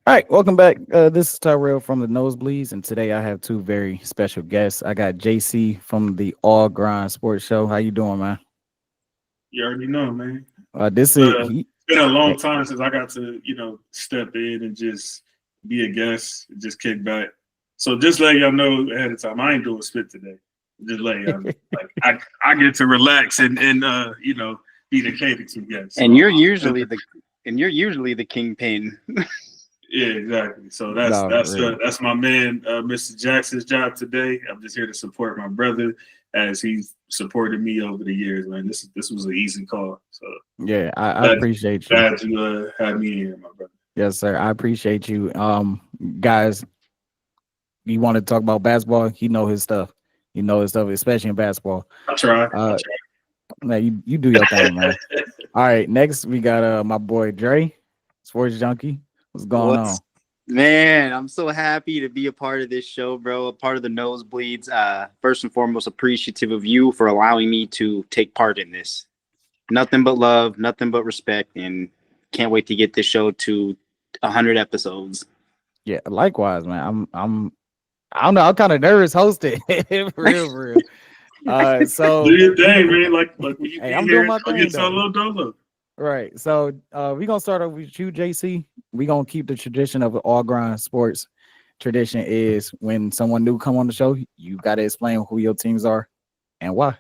All right, welcome back. This is Tyrell from the Nosebleeds, and today I have two very special guests. I got JC from the All Grind Sports Show. How you doing, man? You already know, man. This is he. It's been a long eh, time since I got to, step in and just be a guest and just kick back. So just let y'all know ahead of time, I ain't doing spit today. Just let y'all know. Like I get to relax and be the catered to guest. So And you're usually the kingpin. yeah, exactly. So that's No, that's really. uh, that's my man, Mr. Jackson's job today. I'm just here to support my brother as he's supported me over the years, man. This was an easy call. So Yeah, I glad, appreciate you. glad you had me in here, my brother. Yes, sir. I appreciate you. Guys, you want to talk about basketball? He know his stuff. You know his stuff, especially in basketball. I try. Uh, man, you do your thing, man. All right, next we got my boy Dre, Sports Junkie. What's going on? What's Man, I'm so happy to be a part of this show, bro. A part of the Nosebleeds. First and foremost, appreciative of you for allowing me to take part in this. Nothing but love, nothing but respect, and can't wait to get this show to 100 episodes. Yeah, likewise, man. I don't know. I'm kind of nervous hosting. For real, for real. So Do your thing, man. Like when you hey, be I'm here, doing my I thing get though. solo dolo. Right. So we're gonna start off with you, JC. We're gonna keep the tradition of all grind sports. Tradition is when someone new come on the show, you gotta explain who your teams are and why.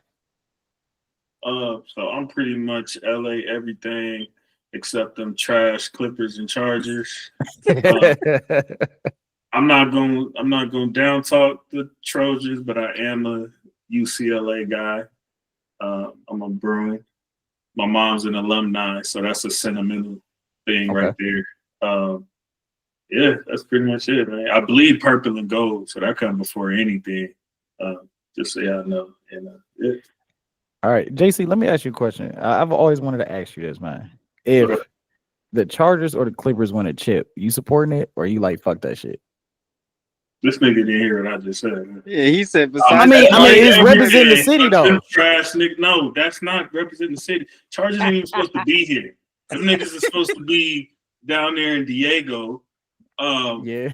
So I'm pretty much LA everything except them trash Clippers and Chargers. Uh, I'm not going to down talk the Trojans, but I am a UCLA guy. I'm a Bruin. My mom's an alumni, so that's a sentimental thing Okay. right there. Yeah, that's pretty much it, man. I bleed purple and gold, so that comes before anything. Uh, just so y'all know. And yeah. All right, JC, let me ask you a question. I've always wanted to ask you this, man. If the Chargers or the Clippers win a chip, you supporting it or you like fuck that shit? This nigga didn't hear what I just said. Man. Yeah, he said. I Besides mean, the I mean, it's Chargers, representing the city Them though. trash nigga. No, that's not representing the city. Chargers ain't even supposed to be here. Them niggas are supposed to be down there in Diego. Yeah.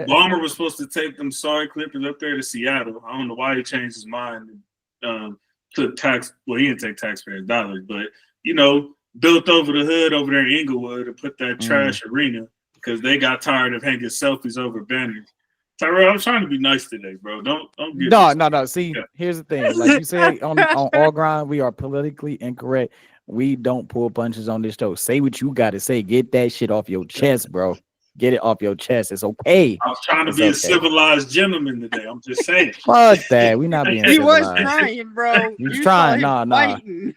Balmer was supposed to take them sorry Clippers up there to Seattle. I don't know why he changed his mind. Took tax. Well, he didn't take taxpayers' dollars, but built over the hood over there in Inglewood and put that Mm. trash arena because they got tired of hanging selfies over banners. Tyrell, I'm trying to be nice today, bro. Don't get No, this. no, no. See, Yeah. here's the thing. Like you said on all grind, we are politically incorrect. We don't pull punches on this show. Say what you got to say. Get that shit off your chest, bro. Get it off your chest. It's okay. I was trying to It's be a okay. civilized gentleman today. I'm just saying. Fuck that. We not being he was civilized. trying, bro. You You saw trying? him Nah, nah, fighting.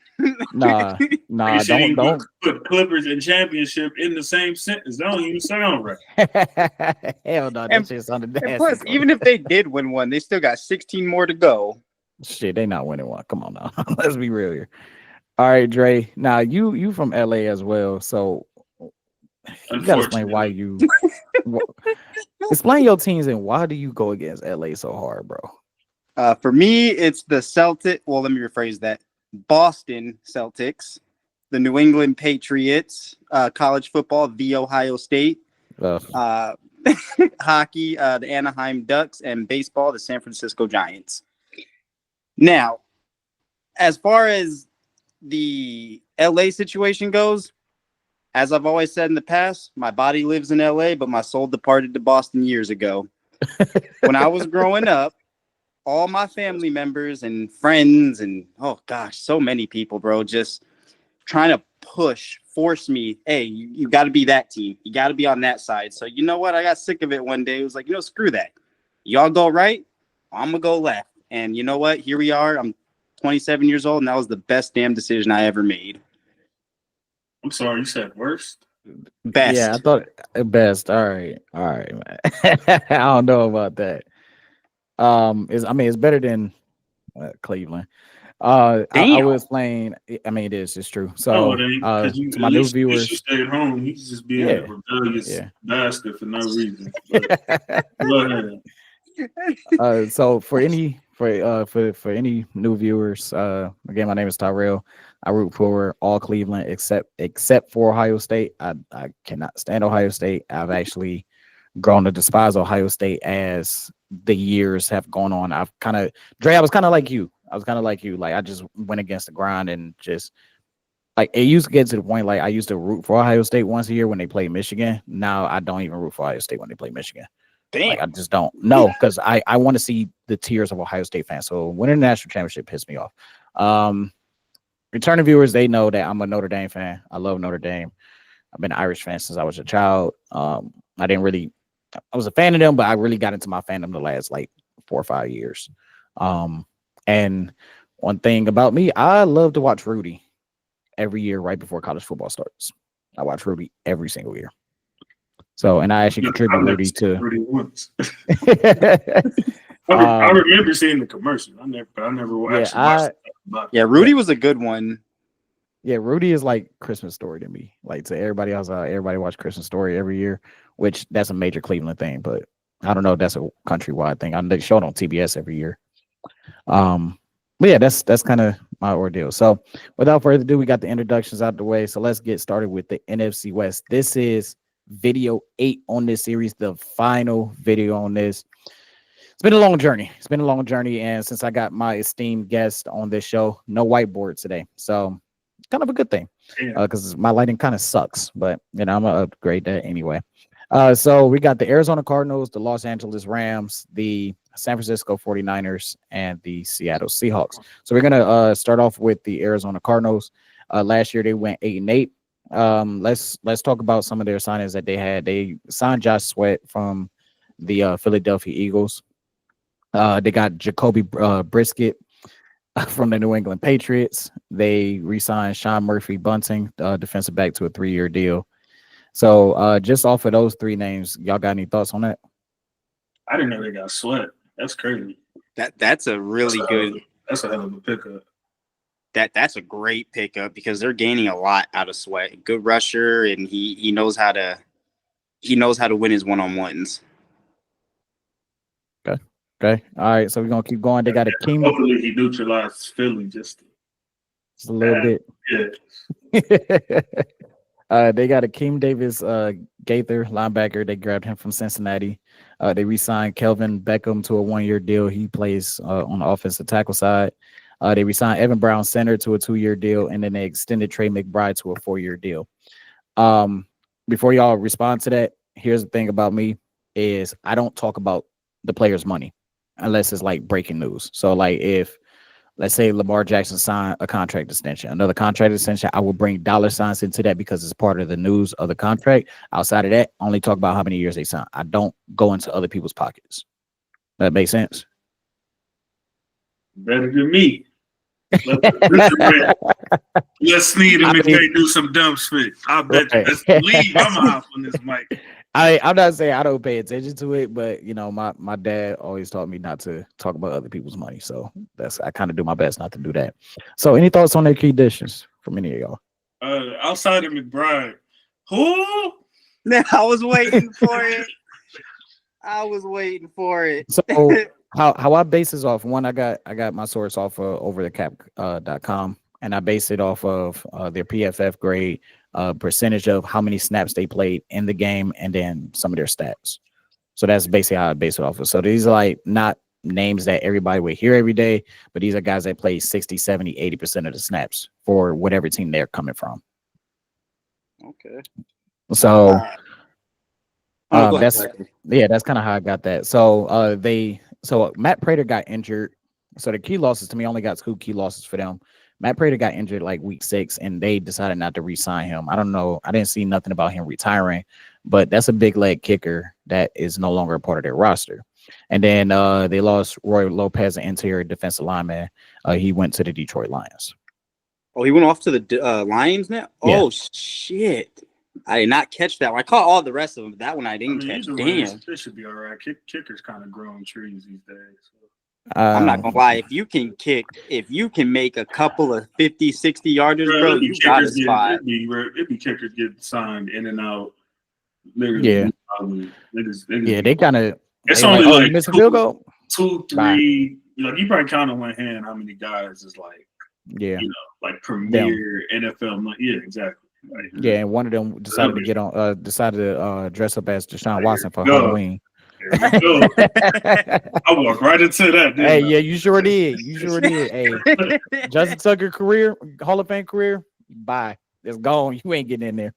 nah, You nah. should Don't, even don't. put Clippers and championship in the same sentence. That don't even sound right. Hell no. That and, shit sounded and nasty. plus, even if they did win one, they still got 16 more to go. Shit, they not winning one. Come on now. Let's be real here. All right, Dre. Now you from LA as well, so you gotta explain why Unfortunately. you wh- explain your teams and why do you go against LA so hard, bro? For me, it's the Celtic. Well, let me rephrase that. Boston Celtics, the New England Patriots, college football, the Ohio State, Ugh. uh, hockey, the Anaheim Ducks, and baseball, the San Francisco Giants. Now, as far as the LA situation goes, as I've always said in the past, my body lives in LA, but my soul departed to Boston years ago. When I was growing up, all my family members and friends and oh gosh, so many people, bro, just trying to force me. Hey, you got to be that team. You got to be on that side. So you know what? I got sick of it one day. It was like, screw that. Y'all go right. I'm gonna go left. And you know what? Here we are. I'm 27 years old, and that was the best damn decision I ever made. I'm sorry, you said worst. Yeah, I Best. thought best. All right, man. I don't know about that. Is I mean it's better than Cleveland. I will Damn. explain. I mean it is. It's true. No, it So ain't. Because you to at my new least you viewers, stayed home. He's just being a yeah, rebellious yeah. bastard for no reason. But go ahead. So for any for any new viewers, again, my name is Tyrell. I root for all Cleveland except for Ohio State. I cannot stand Ohio State. I've actually grown to despise Ohio State as the years have gone on. I've kind of Dre, I was kind of like you. Like I just went against the grind and just like it used to get to the point like I used to root for Ohio State once a year when they play Michigan. Now I don't even root for Ohio State when they play Michigan. Like I Damn. just don't. No, because I want to see the tears of Ohio State fans. So winning the national championship pissed me off. Returning viewers, they know that I'm a Notre Dame fan. I love Notre Dame. I've been an Irish fan since I was a child. I was a fan of them, but I really got into my fandom the last like 4 or 5 years. And one thing about me, I love to watch Rudy every year right before college football starts. I watch Rudy every single year. So, and I actually contribute Rudy to. Rudy once. Um, I remember seeing the commercial. I never actually watched it. Yeah, Rudy was a good one. Yeah, Rudy is like Christmas Story to me. Like to everybody else, everybody watch Christmas Story every year, which that's a major Cleveland thing. But I don't know if that's a countrywide thing. They show it on TBS every year. But yeah, that's kind of my ordeal. So without further ado, we got the introductions out the way. So let's get started with the NFC West. This is video 8 on this series, the final video on this. It's been a long journey. And since I got my esteemed guest on this show, no whiteboard today. So kind of a good thing because my lighting kind of sucks, but I'm gonna upgrade that anyway. So we got the Arizona Cardinals, the Los Angeles Rams, the San Francisco 49ers, and the Seattle Seahawks. So we're gonna start off with the Arizona Cardinals. Last year they went 8-8. Let's talk about some of their signings that they had. They signed Josh Sweat from the Philadelphia Eagles. They got Jacoby Brisket from the New England Patriots. They re-signed Sean Murphy Bunting, defensive back, to a 3-year deal. So just off of those 3 names, y'all got any thoughts on that? I didn't know they got Sweat. That's crazy. That's a really good. That's a hell of a pickup. That's a great pickup because they're gaining a lot out of Sweat. Good rusher, and he knows how to win his one-on-ones. Okay. All right. So we're gonna keep going. They got a King. Hopefully he neutralized Philly just a little bit. Yeah. They got Akeem Davis Gaither, linebacker. They grabbed him from Cincinnati. They re-signed Kelvin Beckham to a 1-year deal. He plays on the offensive tackle side. They re-signed Evan Brown, center, to a 2-year deal, and then they extended Trey McBride to a 4-year deal. Before y'all respond to that, here's the thing about me is I don't talk about the players' money unless it's like breaking news. So like if let's say Lamar Jackson signed a contract extension, another contract extension, I will bring dollar signs into that because it's part of the news of the contract. Outside of that, I only talk about how many years they signed. I don't go into other people's pockets. That makes sense? Better than me. Let's Sneed him if they do some dumb shit. I bet you. Let's leave. I'm off on this mic. I'm not saying I don't pay attention to it, but my dad always taught me not to talk about other people's money. So I kind of do my best not to do that. So any thoughts on their key additions from any of y'all? Outside of McBride, who? I was waiting for it. So how I base this off, one, I got my source off of overthecap.com, and I base it off of their PFF grade, percentage of how many snaps they played in the game, and then some of their stats. So that's basically how I base it off of. So these are like not names that everybody would hear every day, but these are guys that play 60, 70, 80% of the snaps for whatever team they're coming from. Okay. So that's kind of how I got that. So Matt Prater got injured. So the key losses to me only got 2 key losses for them. Matt Prater got injured like week 6, and they decided not to re-sign him. I don't know. I didn't see nothing about him retiring, but that's a big leg kicker that is no longer a part of their roster. And then they lost Roy Lopez, an interior defensive lineman. He went to the Detroit Lions. Oh, he went off to the Lions now? Yeah. Oh, shit. I did not catch that one. I caught all the rest of them, but that one I didn't catch. Damn. This should be all right. Kickers kind of grow on trees these days. So. I'm not gonna lie. If you can make a couple of 50, 60 yarders, bro, you got a spot. It'd be kickers get signed in and out. Yeah. They kind of. It's only like missing field goal. 2, 3 like you probably count on one hand how many guys is like, Yeah, like premier NFL money. Yeah, exactly. Like, yeah, and one of them decided to dress up as Deshaun Watson for go. Halloween. There you go. I walked right into that. Hey, Didn't I? yeah, you sure did. You sure did. Hey, Justin Tucker career, Hall of Fame career, bye. It's gone. You ain't getting in there.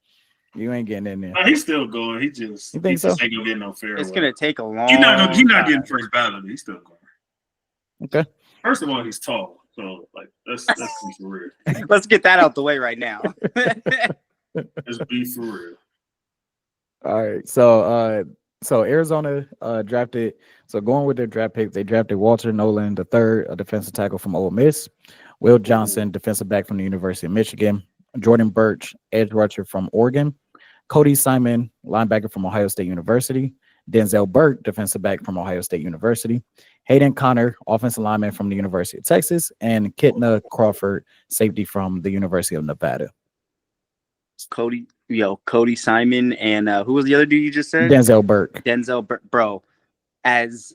You ain't getting in there. Nah, he's still going. He just You think so? ain't gonna get no fair. It's gonna take a long. He's not time. getting first ballot. He's still going. Okay. First of all, he's tall, so like that's be for real. Let's get that out the way right now. Let's be for real. All right. So Arizona drafted. So going with their draft picks, they drafted Walter Nolan III, a defensive tackle from Ole Miss, Will Johnson, defensive back from the University of Michigan, Jordan Birch, edge rusher from Oregon, Cody Simon, linebacker from Ohio State University, Denzel Burke, defensive back from Ohio State University, Hayden Connor, offensive lineman from the University of Texas, and Kitna Crawford, safety from the University of Nevada. Cody Simon, and who was the other dude you just said? Denzel Burke. Bro, as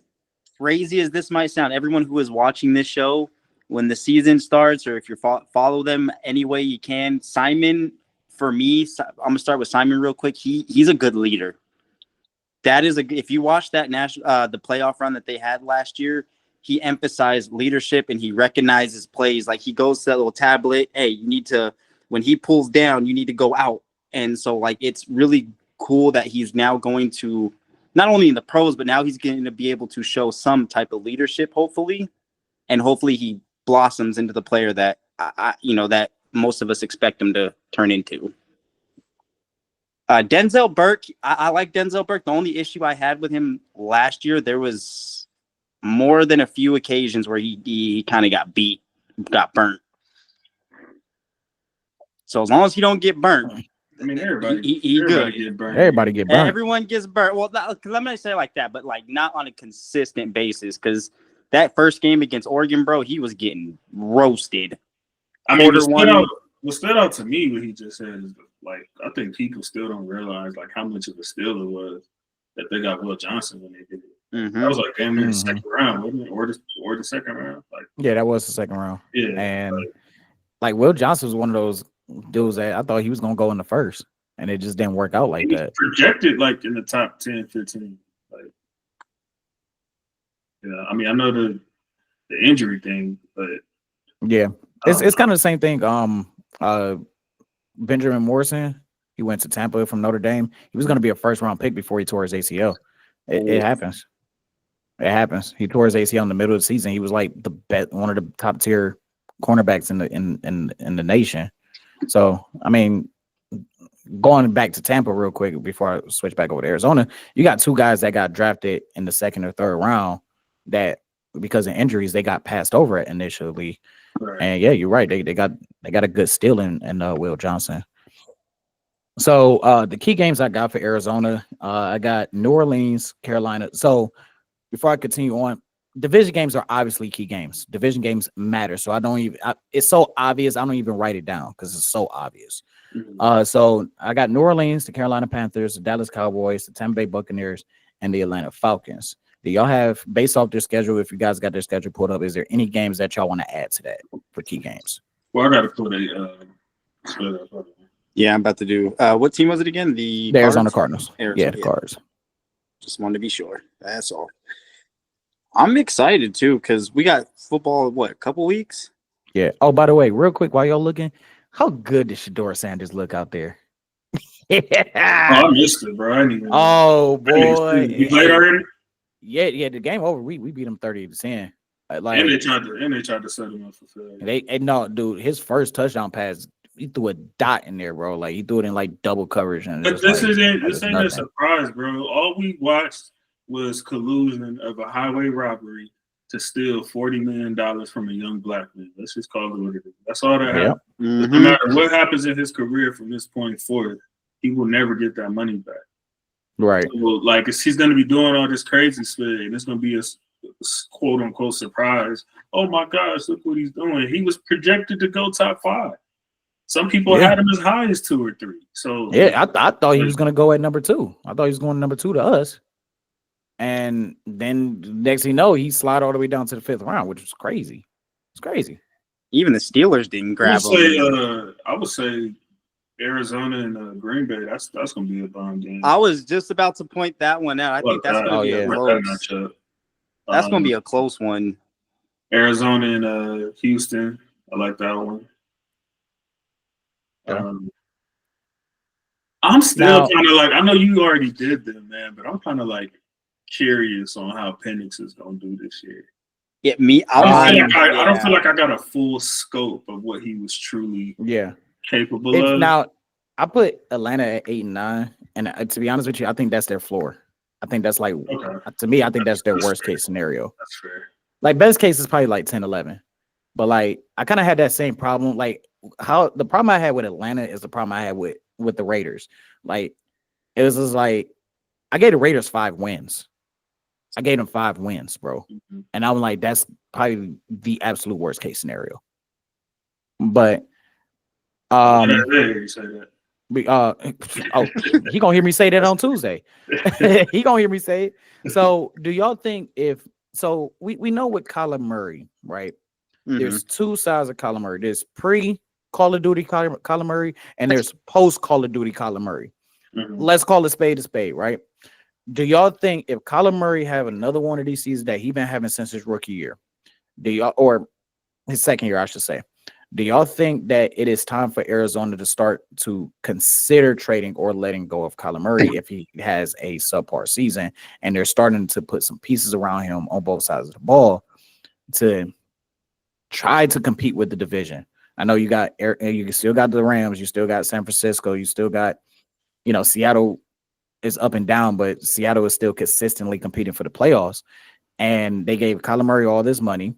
crazy as this might sound, everyone who is watching this show, when the season starts, or if you follow them any way you can, Simon, for me, I'm gonna start with Simon real quick. He's a good leader. That is if you watch that the playoff run that they had last year, he emphasized leadership and he recognizes plays. Like he goes to that little tablet. Hey, you need to, when he pulls down, you need to go out. And so like, it's really cool that he's now going to, not only in the pros, but now he's going to be able to show some type of leadership, hopefully. And hopefully he blossoms into the player that, that most of us expect him to turn into. Denzel Burke, I like Denzel Burke. The only issue I had with him last year, there was more than a few occasions where he kind of got burnt. So as long as he don't get burnt, I mean, everybody good. Get burnt. Everybody get burnt. Everyone gets burnt. Well, let me say it like that, but like not on a consistent basis. Because that first game against Oregon, bro, he was getting roasted. I mean, what stood out to me, what he just said is like, I think people still don't realize like how much of a steal it was that they got Will Johnson when they did it. Mm-hmm. That was like damn near the second round, wasn't it? Or the second round. Like, yeah, that was the second round. Yeah, and like Will Johnson was one of those dudes that I thought he was gonna go in the first, and it just didn't work out like that. Projected like in the top 10, 15. Like, yeah, I mean, I know the injury thing, but yeah, it's kind of the same thing. Benjamin Morrison, he went to Tampa from Notre Dame. He was going to be a first round pick before he tore his ACL. It happens. It happens. He tore his ACL in the middle of the season. He was like one of the top tier cornerbacks in the nation. So I mean, going back to Tampa real quick before I switch back over to Arizona, you got two guys that got drafted in the second or third round that because of injuries they got passed over initially. Right. And yeah, you're right. They got a good steal in Will Johnson. So the key games I got for Arizona, I got New Orleans, Carolina. So before I continue on, division games are obviously key games. Division games matter. So it's so obvious. I don't even write it down because it's so obvious. Mm-hmm. So I got New Orleans, the Carolina Panthers, the Dallas Cowboys, the Tampa Bay Buccaneers, and the Atlanta Falcons. Do y'all have, based off their schedule, if you guys got their schedule pulled up, is there any games that y'all want to add to that for key games? Well, I got to put a yeah, I'm about to do. What team was it again? The Arizona Cardinals. Arizona, yeah, the Cards. Just wanted to be sure. That's all. I'm excited too because we got football. What, a couple weeks? Yeah. Oh, by the way, real quick, while y'all looking, how good does Shedeur Sanders look out there? Yeah. Oh, I missed it, bro. I didn't even boy, you played already? Yeah. The game over. We beat them 30-10. Like, and they tried to set him up for failure. No, dude. His first touchdown pass, he threw a dot in there, bro. Like he threw it in like double coverage. And but this ain't a surprise, bro. All we watched was collusion of a highway robbery to steal $40 million from a young black man. Let's just call it what it is. That's all that happened. Mm-hmm. No matter what happens in his career from this point forward, he will never get that money back. Right. So, like, he's going to be doing all this crazy stuff, and it's going to be a quote unquote surprise. Oh my gosh, look what he's doing. He was projected to go top 5. Some people had him as high as 2 or 3. So yeah, I thought he was going to go at number 2. I thought he was going number 2 to us. And then next thing you know, he slid all the way down to the 5th round, which was crazy. It's crazy. Even the Steelers didn't grab him. I would say Arizona and Green Bay. That's gonna be a bomb game. I was just about to point that one out. I think that's gonna be a close. That's gonna be a close one. Arizona and Houston. I like that one. Yeah. I'm still kind of like, I know you already did them, man, but I'm kind of like curious on how Penix is gonna do this year. Yeah, me. I don't feel like I got a full scope of what he was truly capable of. Now, I put Atlanta at 8 and 9, and to be honest with you, I think that's their floor. I think that's like to me, I think that's their worst case scenario. That's fair. Like best case is probably like 10, 11. But like I kind of had that same problem. Like how the problem I had with Atlanta is the problem I had with the Raiders. Like it was just like I gave the Raiders 5 wins. I gave them 5 wins, bro. Mm-hmm. And I'm like, that's probably the absolute worst case scenario. But you say that. He gonna hear me say that on Tuesday. He gonna hear me say it. So do y'all think we know with Kyler Murray, right? Mm-hmm. There's 2 sides of Kyler Murray. There's pre-Call of Duty Kyler Murray, and there's post-Call of Duty Kyler Murray. Mm-hmm. Let's call a spade, right? Do y'all think if Kyler Murray have another one of these seasons that he's been having since his rookie year, or his second year, I should say, do y'all think that it is time for Arizona to start to consider trading or letting go of Kyler Murray if he has a subpar season and they're starting to put some pieces around him on both sides of the ball to try to compete with the division? I know you still got the Rams, you still got San Francisco, you still got, Seattle is up and down, but Seattle is still consistently competing for the playoffs. And they gave Kyler Murray all this money.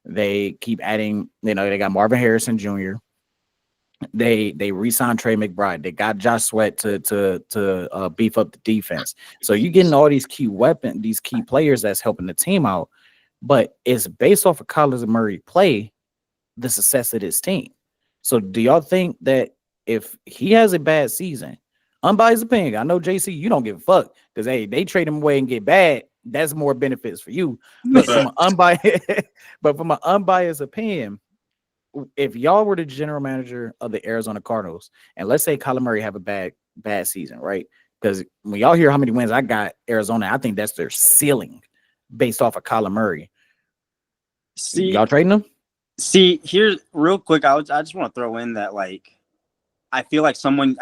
They keep adding, they got Marvin Harrison Jr. They re-signed Trey McBride. They got Josh Sweat to beef up the defense. So you're getting all these key weapons, these key players that's helping the team out. But it's based off of Kyler Murray play, the success of this team. So do y'all think that if he has a bad season, unbiased opinion, I know JC, you don't give a fuck because they trade him away and get bad. That's more benefits for you. But from an unbiased opinion, if y'all were the general manager of the Arizona Cardinals, and let's say Kyler Murray have a bad season, right? Because when y'all hear how many wins I got Arizona, I think that's their ceiling based off of Kyler Murray. See, y'all trading them? See, here's real quick. I just want to throw in that I feel like someone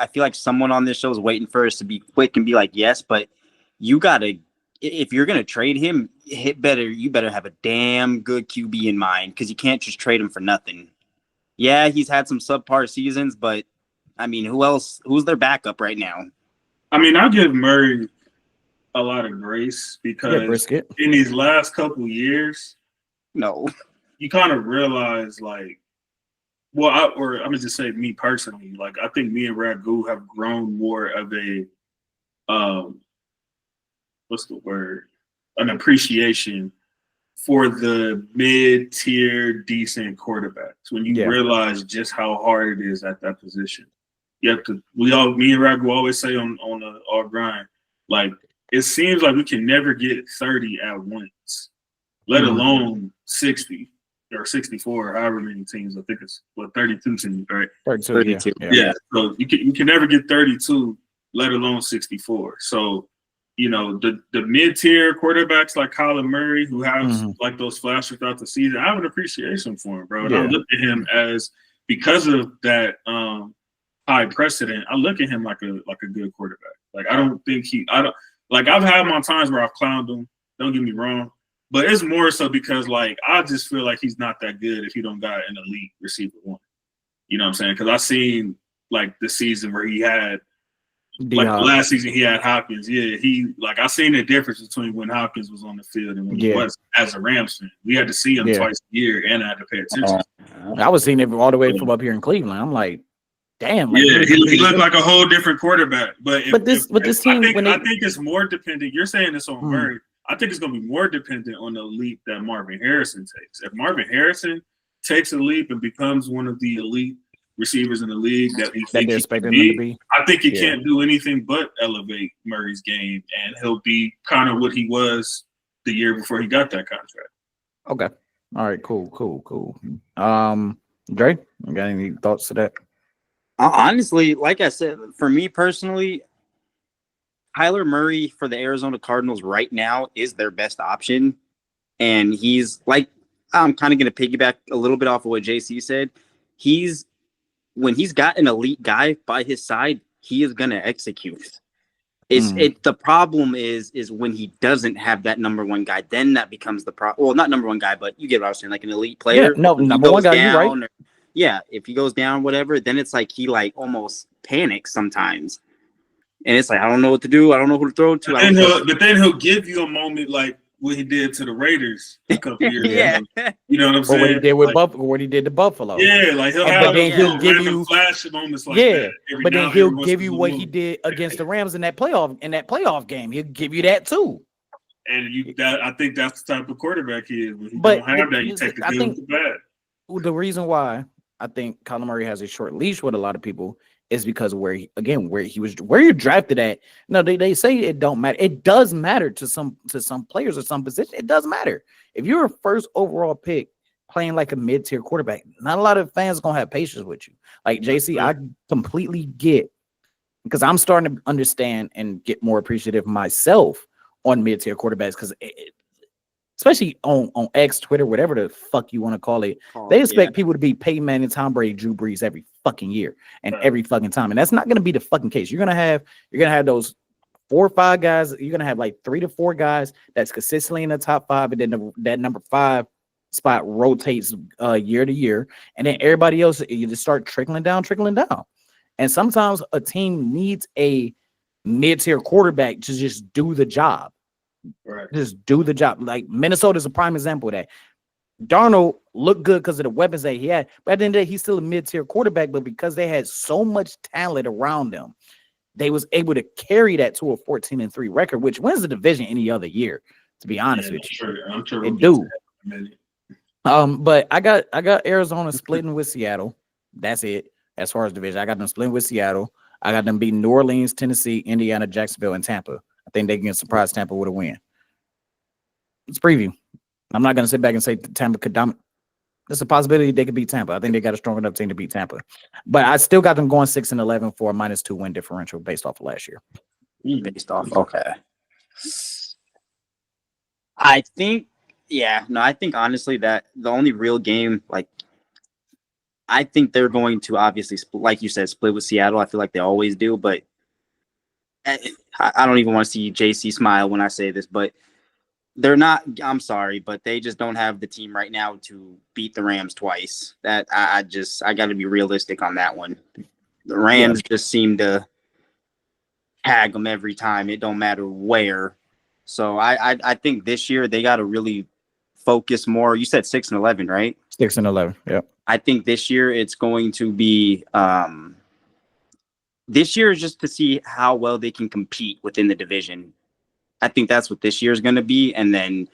on this show is waiting for us to be quick and be like, yes, but you gotta, if you're gonna trade him, you better have a damn good QB in mind because you can't just trade him for nothing. Yeah, he's had some subpar seasons, but I mean, who's their backup right now? I mean, I'll give Murray a lot of grace because in these last couple years, you kind of realize I'm gonna just say me personally, I think me and Ragu have grown more of a an appreciation for the mid-tier decent quarterbacks when you realize just how hard it is at that position. Me and Ragu always say on the All Grind, it seems like we can never get 30 at once, let alone 60. Or 64, however many teams. I think it's 32 teams, right? 32. Yeah. So you can never get 32, let alone 64. So, the mid-tier quarterbacks like Kyler Murray, who have those flashes throughout the season, I have an appreciation for him, bro. And I look at him as, because of that high precedent, I look at him like a good quarterback. I've had my times where I've clowned him. Don't get me wrong. But it's more so because, I just feel like he's not that good if he don't got an elite receiver one. You know what I'm saying? Because I seen, the season where he had, last season he had Hopkins. Yeah, I seen the difference between when Hopkins was on the field and when he was as a Rams fan. We had to see him twice a year, and I had to pay attention. I was seeing it all the way from up here in Cleveland. I'm like, damn. He looked like a whole different quarterback. But this team, I think it's more dependent. You're saying this on Murray. I think it's going to be more dependent on the leap that Marvin Harrison takes. If Marvin Harrison takes a leap and becomes one of the elite receivers in the league that he that thinks they're he expecting can him to be. be. I think he Yeah. can't do anything but elevate Murray's game, and he'll be kind of what he was the year before he got that contract. Okay. All right. Cool. Dre, you got any thoughts to that? Honestly, like I said, for me personally, Kyler Murray for the Arizona Cardinals right now is their best option. And he's like, I'm kind of going to piggyback a little bit off of what JC said. When he's got an elite guy by his side, he is going to execute. The problem is when he doesn't have that number one guy, then that becomes the problem. Well, not number one guy, but you get what I was saying, like an elite player. Yeah, no, If he number one goes guy, you're right. down, if he goes down, whatever, then it's like he like almost panics sometimes. And it's like, I don't know what to do. I don't know who to throw to. But then he'll give you a moment like what he did to the Raiders a couple years ago. You know what I'm saying? Or what he did with like, what he did to Buffalo. Yeah, like he'll give you flash moments like that. But then he'll give you what he did against the Rams in that playoff game. He'll give you that too. And I think that's the type of quarterback he is. When you don't have that, you take the good with the bad. The reason why I think Kyler Murray has a short leash with a lot of people is because where you're drafted at. No, they say it don't matter. It does matter to some players or some position. It does matter. If you're a first overall pick playing like a mid-tier quarterback, not a lot of fans are gonna have patience with you. Like JC, I completely get, because I'm starting to understand and get more appreciative myself on mid-tier quarterbacks, because especially on X, Twitter, whatever the fuck you want to call it, they expect people to be Peyton Manning, Tom Brady, Drew Brees every fucking year and every fucking time, and that's not going to be the fucking case. You're gonna have those 4 or 5 guys. You're gonna have like 3 to 4 guys that's consistently in the top 5, and then that number 5 spot rotates year to year, and then everybody else, you just start trickling down. And sometimes a team needs a mid-tier quarterback to just do the job. Right. Just do the job. Like Minnesota is a prime example of that. Darnold looked good because of the weapons that he had, but at the end of the day, he's still a mid-tier quarterback. But because they had so much talent around them, they was able to carry that to a 14-3 record, which wins the division any other year. To be honest with you, I'm sure it do. But I got Arizona splitting with Seattle. That's it. As far as division, I got them splitting with Seattle. I got them beating New Orleans, Tennessee, Indiana, Jacksonville, and Tampa. I think they can surprise Tampa with a win. It's preview. I'm not going to sit back and say Tampa could dominate. There's a possibility they could beat Tampa. I think they got a strong enough team to beat Tampa. But I still got them going 6-11 for a -2 win differential based off of last year. Okay. I think honestly that the only real game, like, I think they're going to obviously, like you said, split with Seattle. I feel like they always do, but I don't even want to see JC smile when I say this, but they're not. I'm sorry, but they just don't have the team right now to beat the Rams twice. That I got to be realistic on that one. The Rams just seem to tag them every time. It don't matter where. So I think this year they got to really focus more. You said 6-11, right? 6-11. Yep. I think this year it's going to be. This year is just to see how well they can compete within the division. I think that's what this year is going to be. And then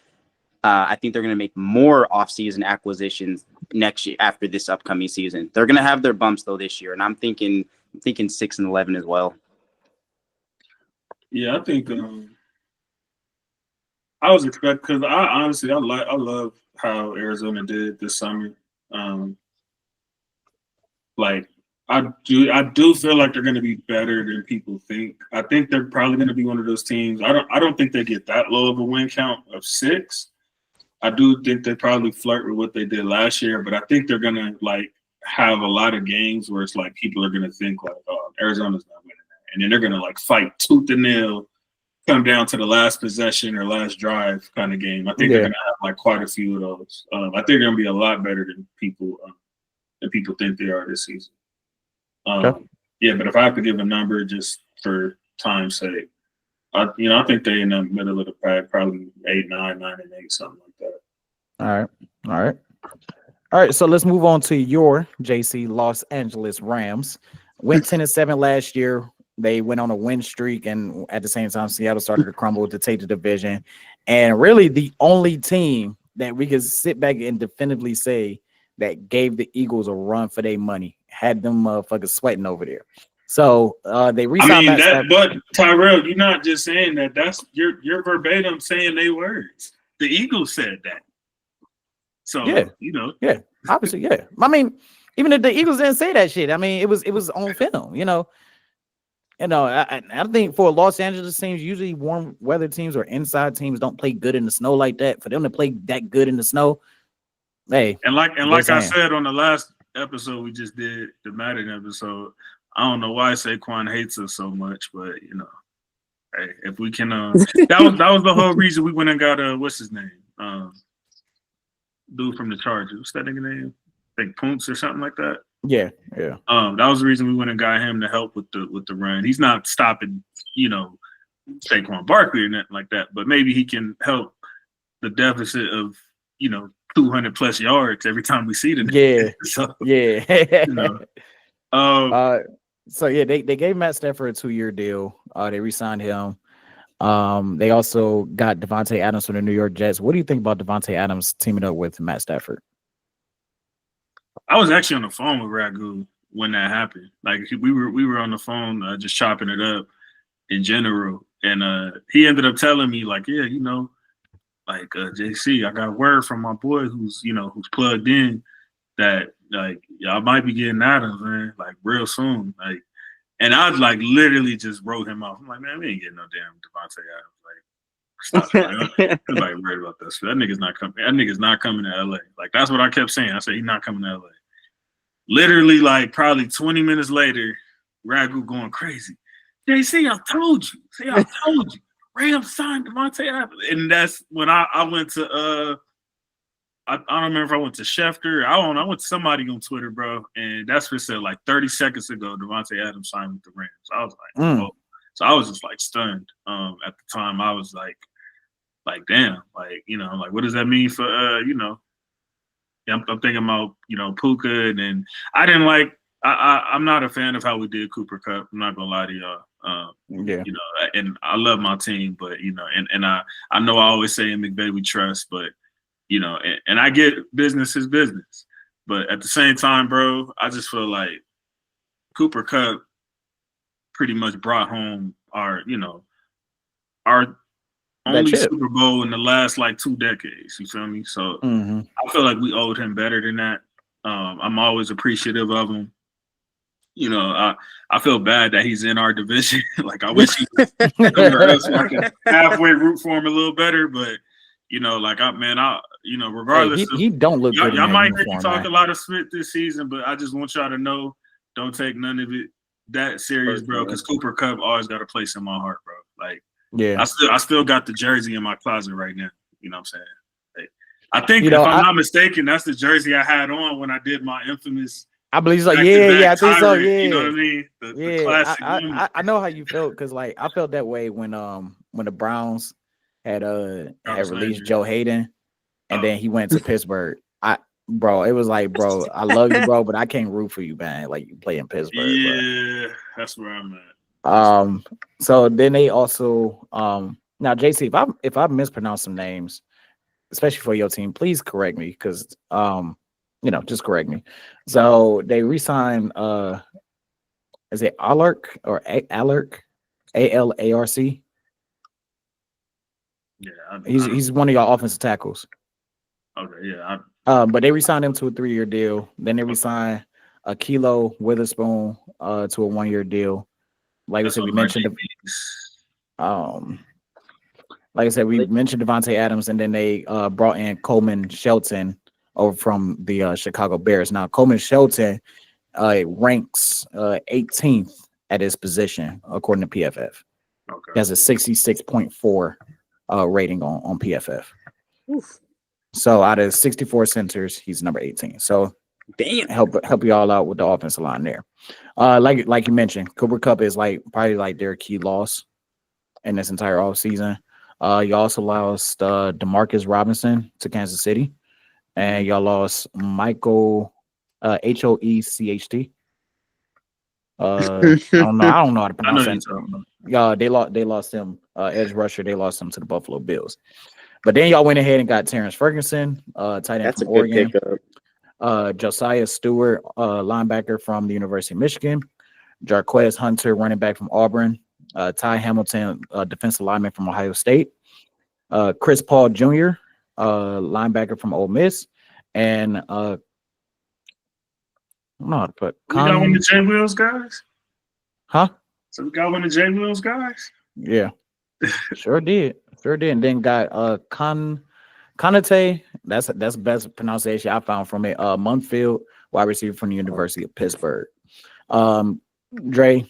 I think they're going to make more offseason acquisitions next year after this upcoming season. They're going to have their bumps, though, this year. And I'm thinking 6-11 as well. Yeah, I think I was expecting, because I love how Arizona did this summer. I do feel like they're going to be better than people think. I think they're probably going to be one of those teams. I don't think they get that low of a win count of 6. I do think they probably flirt with what they did last year, but I think they're going to like have a lot of games where it's like people are going to think like, oh, Arizona's not winning that, and then they're going to like fight tooth and nail, come down to the last possession or last drive kind of game. I think they're going to have like quite a few of those. I think they're going to be a lot better than people think they are this season. Yeah, but if I have to give a number just for time's sake, I think they in the middle of the pack, probably 8, 9, 9 and 8, something like that. All right. So let's move on to your JC Los Angeles Rams. Went 10-7 last year. They went on a win streak, and at the same time, Seattle started to crumble to take the division. And really, the only team that we could sit back and definitively say that gave the Eagles a run for their money had them motherfuckers sweating over there. So they I re-signed mean Matt that, Stafford. but Tyrell, you're not just saying that. That's you're verbatim saying they words. The Eagles said that. So Yeah. Yeah, obviously, yeah. I mean, even if the Eagles didn't say that shit, I mean, it was on film, I think for Los Angeles teams, usually warm weather teams or inside teams don't play good in the snow like that. For them to play that good in the snow, hey, and like just I saying. said on the last episode we just did, the Madden episode, I don't know why Saquon hates us so much, but hey, if we can, that was the whole reason we went and got what's his name, dude from the Chargers. What's that nigga name? I think Poonce or something like that. Yeah. That was the reason we went and got him to help with the run. He's not stopping, Saquon Barkley or nothing like that, but maybe he can help the deficit of 200 plus yards every time we see them. Yeah. So, yeah. So they gave Matt Stafford a 2-year deal. They re-signed him. They also got Devontae Adams from the New York Jets. What do you think about Devontae Adams teaming up with Matt Stafford? I was actually on the phone with Ragu when that happened. Like we were on the phone just chopping it up in general, and he ended up telling me like, yeah, JC, I got word from my boy who's plugged in that like y'all might be getting Adams, man, like real soon, like. And I was like literally just wrote him off. I'm like, man, we ain't getting no damn Devontae Adams. Like, stop. Nobody worried about this. That nigga's not coming. That nigga's not coming to LA. Like that's what I kept saying. I said he's not coming to LA. Literally, like probably 20 minutes later, Ragu going crazy. JC, I told you. See, I told you. Rams signed Devontae Adams. And that's when I went to I don't remember if I went to Schefter. I don't know. I went to somebody on Twitter, bro. And that's what said like 30 seconds ago, Devontae Adams signed with the Rams. I was like, oh. So I was just like stunned. At the time, I was like damn, like, like what does that mean for I'm thinking about, Puka, and then I didn't like I'm not a fan of how we did Cooper Kupp. I'm not gonna lie to y'all. Yeah. And I love my team, but and I know I always say in McVay we trust, but and I get business is business. But at the same time, bro, I just feel like Cooper Kupp pretty much brought home our only Super Bowl in the last like 2 decades. You feel me? So I feel like we owed him better than that. I'm always appreciative of him. I feel bad that he's in our division. Like I wish he was somewhere else so I could halfway root for him a little better, but regardless, he don't look good. Y'all might hear me talk a lot of Smith this season, but I just want y'all to know, don't take none of it that serious, bro. Because Cooper Kupp always got a place in my heart, bro. Like, yeah, I still got the jersey in my closet right now. You know what I'm saying? Like, I think if I'm not mistaken, that's the jersey I had on when I did my infamous. I believe so. Yeah, I think so. Yeah, you know what I mean? The classic. I know how you felt because like I felt that way when the Browns had released Joe Hayden, and then he went to Pittsburgh. It was like, bro, I love you, bro, but I can't root for you, man. Like you play in Pittsburgh. Yeah, bro. That's where I'm at. So then they also now JC, if I mispronounce some names, especially for your team, please correct me because just correct me. So they re-signed is it Alark or Alark? ALARC? Yeah, he's one of y'all offensive tackles. Okay, yeah. But they re-signed him to a 3-year deal. Then they re-signed Kilo Witherspoon to a 1-year deal. Like I said, we mentioned we mentioned Devontae Adams, and then they brought in Coleman Shelton over from the Chicago Bears. Now Coleman Shelton ranks 18th at his position according to PFF. Okay. He has a 66.4 rating on PFF. Oof. So out of 64 centers, he's number 18. So damn, help you all out with the offensive line there. Like you mentioned, Cooper Kupp is probably their key loss in this entire offseason. You also lost DeMarcus Robinson to Kansas City, and y'all lost Michael Hoecht. I don't know how to pronounce that. Yeah, they lost him, edge rusher. They lost him to the Buffalo Bills. But then y'all went ahead and got Terrence Ferguson, tight end from Oregon. Josiah Stewart, linebacker from the University of Michigan. Jarquez Hunter, running back from Auburn. Ty Hamilton, defensive lineman from Ohio State. Chris Paul Jr., linebacker from Ole Miss. And I don't know how to put. We got one of the J Wills guys? Huh? So we got one of the J Wills guys? Yeah. Sure did. And then got Konate. That's the best pronunciation I found from it. Munfield, wide receiver from the University of Pittsburgh. Dre,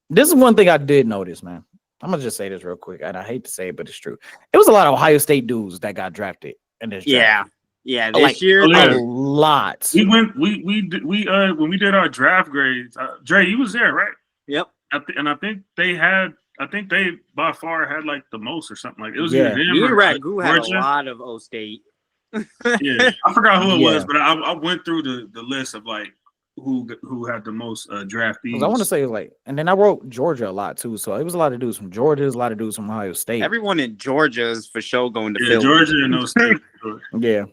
this is one thing I did notice, man. I'm gonna just say this real quick, and I hate to say it, but it's true. It was a lot of Ohio State dudes that got drafted in this draft. Yeah. This year, a lot. We went. We when we did our draft grades. Dre, you was there, right? Yep. And I think they by far had like the most or something like it was. Yeah. Me and Ragu had a lot of O State. Yeah, I forgot who it was, but I went through the list of like who had the most draftees. I want to say like, and then I wrote Georgia a lot too. So it was a lot of dudes from Georgia, a lot of dudes from Ohio State. Everyone in Georgia is for sure going to Philly. Georgia and those states. Yeah.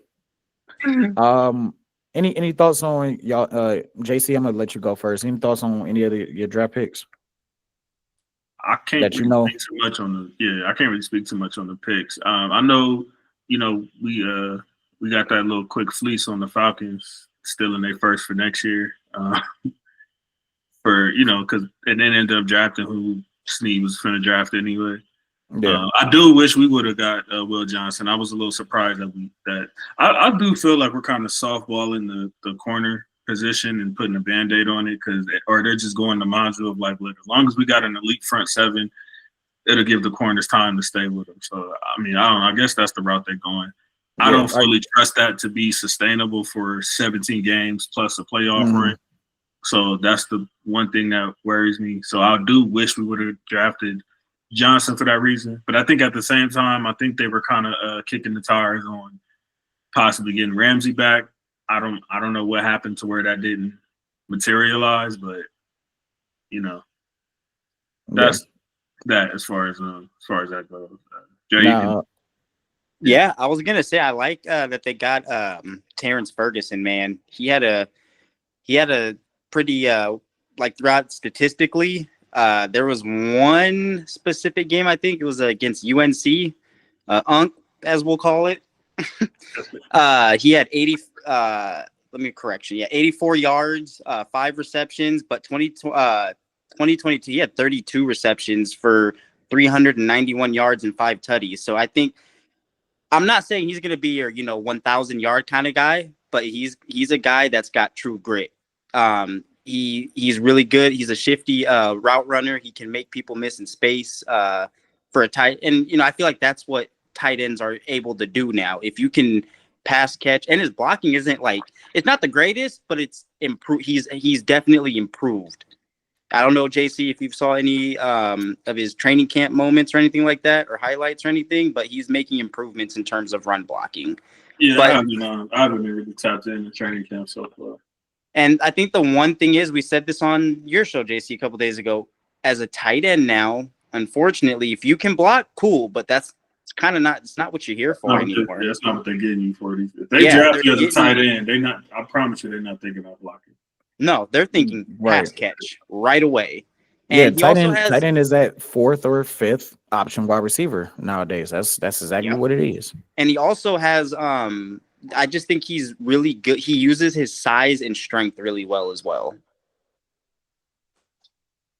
Any thoughts on y'all? JC, I'm gonna let you go first. Any thoughts on any of your draft picks? I can't speak too much on I can't really speak too much on the picks. I know, we got that little quick fleece on the Falcons, stealing their first for next year. Because and then ended up drafting who Snead was finna draft anyway. Yeah. I do wish we would have got Will Johnson. I was a little surprised that I do feel like we're kind of softballing the corner position and putting a Band-Aid on it or they're just going the module of like, look, as long as we got an elite front seven, it'll give the corners time to stay with them. So, I mean, I don't know. I guess that's the route they're going. I don't fully trust that to be sustainable for 17 games plus a playoff run. So that's the one thing that worries me. So I do wish we would have drafted Johnson for that reason. But I think at the same time, I think they were kind of kicking the tires on possibly getting Ramsey back. I don't know what happened to where that didn't materialize, but that's that as far as that goes. Yeah, I was gonna say I like that they got Terrence Ferguson. Man, he had a pretty throughout statistically. There was one specific game, I think it was against UNC, UNC as we'll call it. He had 84 yards, 5 receptions, but 2022 he had 32 receptions for 391 yards and 5 tutties. So I think I'm not saying he's going to be your 1,000 yard kind of guy, but he's a guy that's got true grit. He's really good. He's a shifty route runner. He can make people miss in space for a tight. And I feel like that's what tight ends are able to do now. If you can pass catch, and his blocking isn't it's not the greatest, but it's improved. He's definitely improved. I don't know, JC, if you saw any of his training camp moments or anything like that, or highlights or anything, but he's making improvements in terms of run blocking. Yeah, but, I haven't really tapped in the training camp so far. And I think the one thing is, we said this on your show, JC, a couple days ago, as a tight end now, unfortunately, if you can block, cool, but it's not what you're here for anymore. That's not what they're getting you for. If they draft you as a tight end, I promise you, they're not thinking about blocking. No, they're thinking pass catch right away. And tight end is that 4th or 5th option wide receiver nowadays. That's exactly what it is. And he also has I just think he's really good. He uses his size and strength really well as well.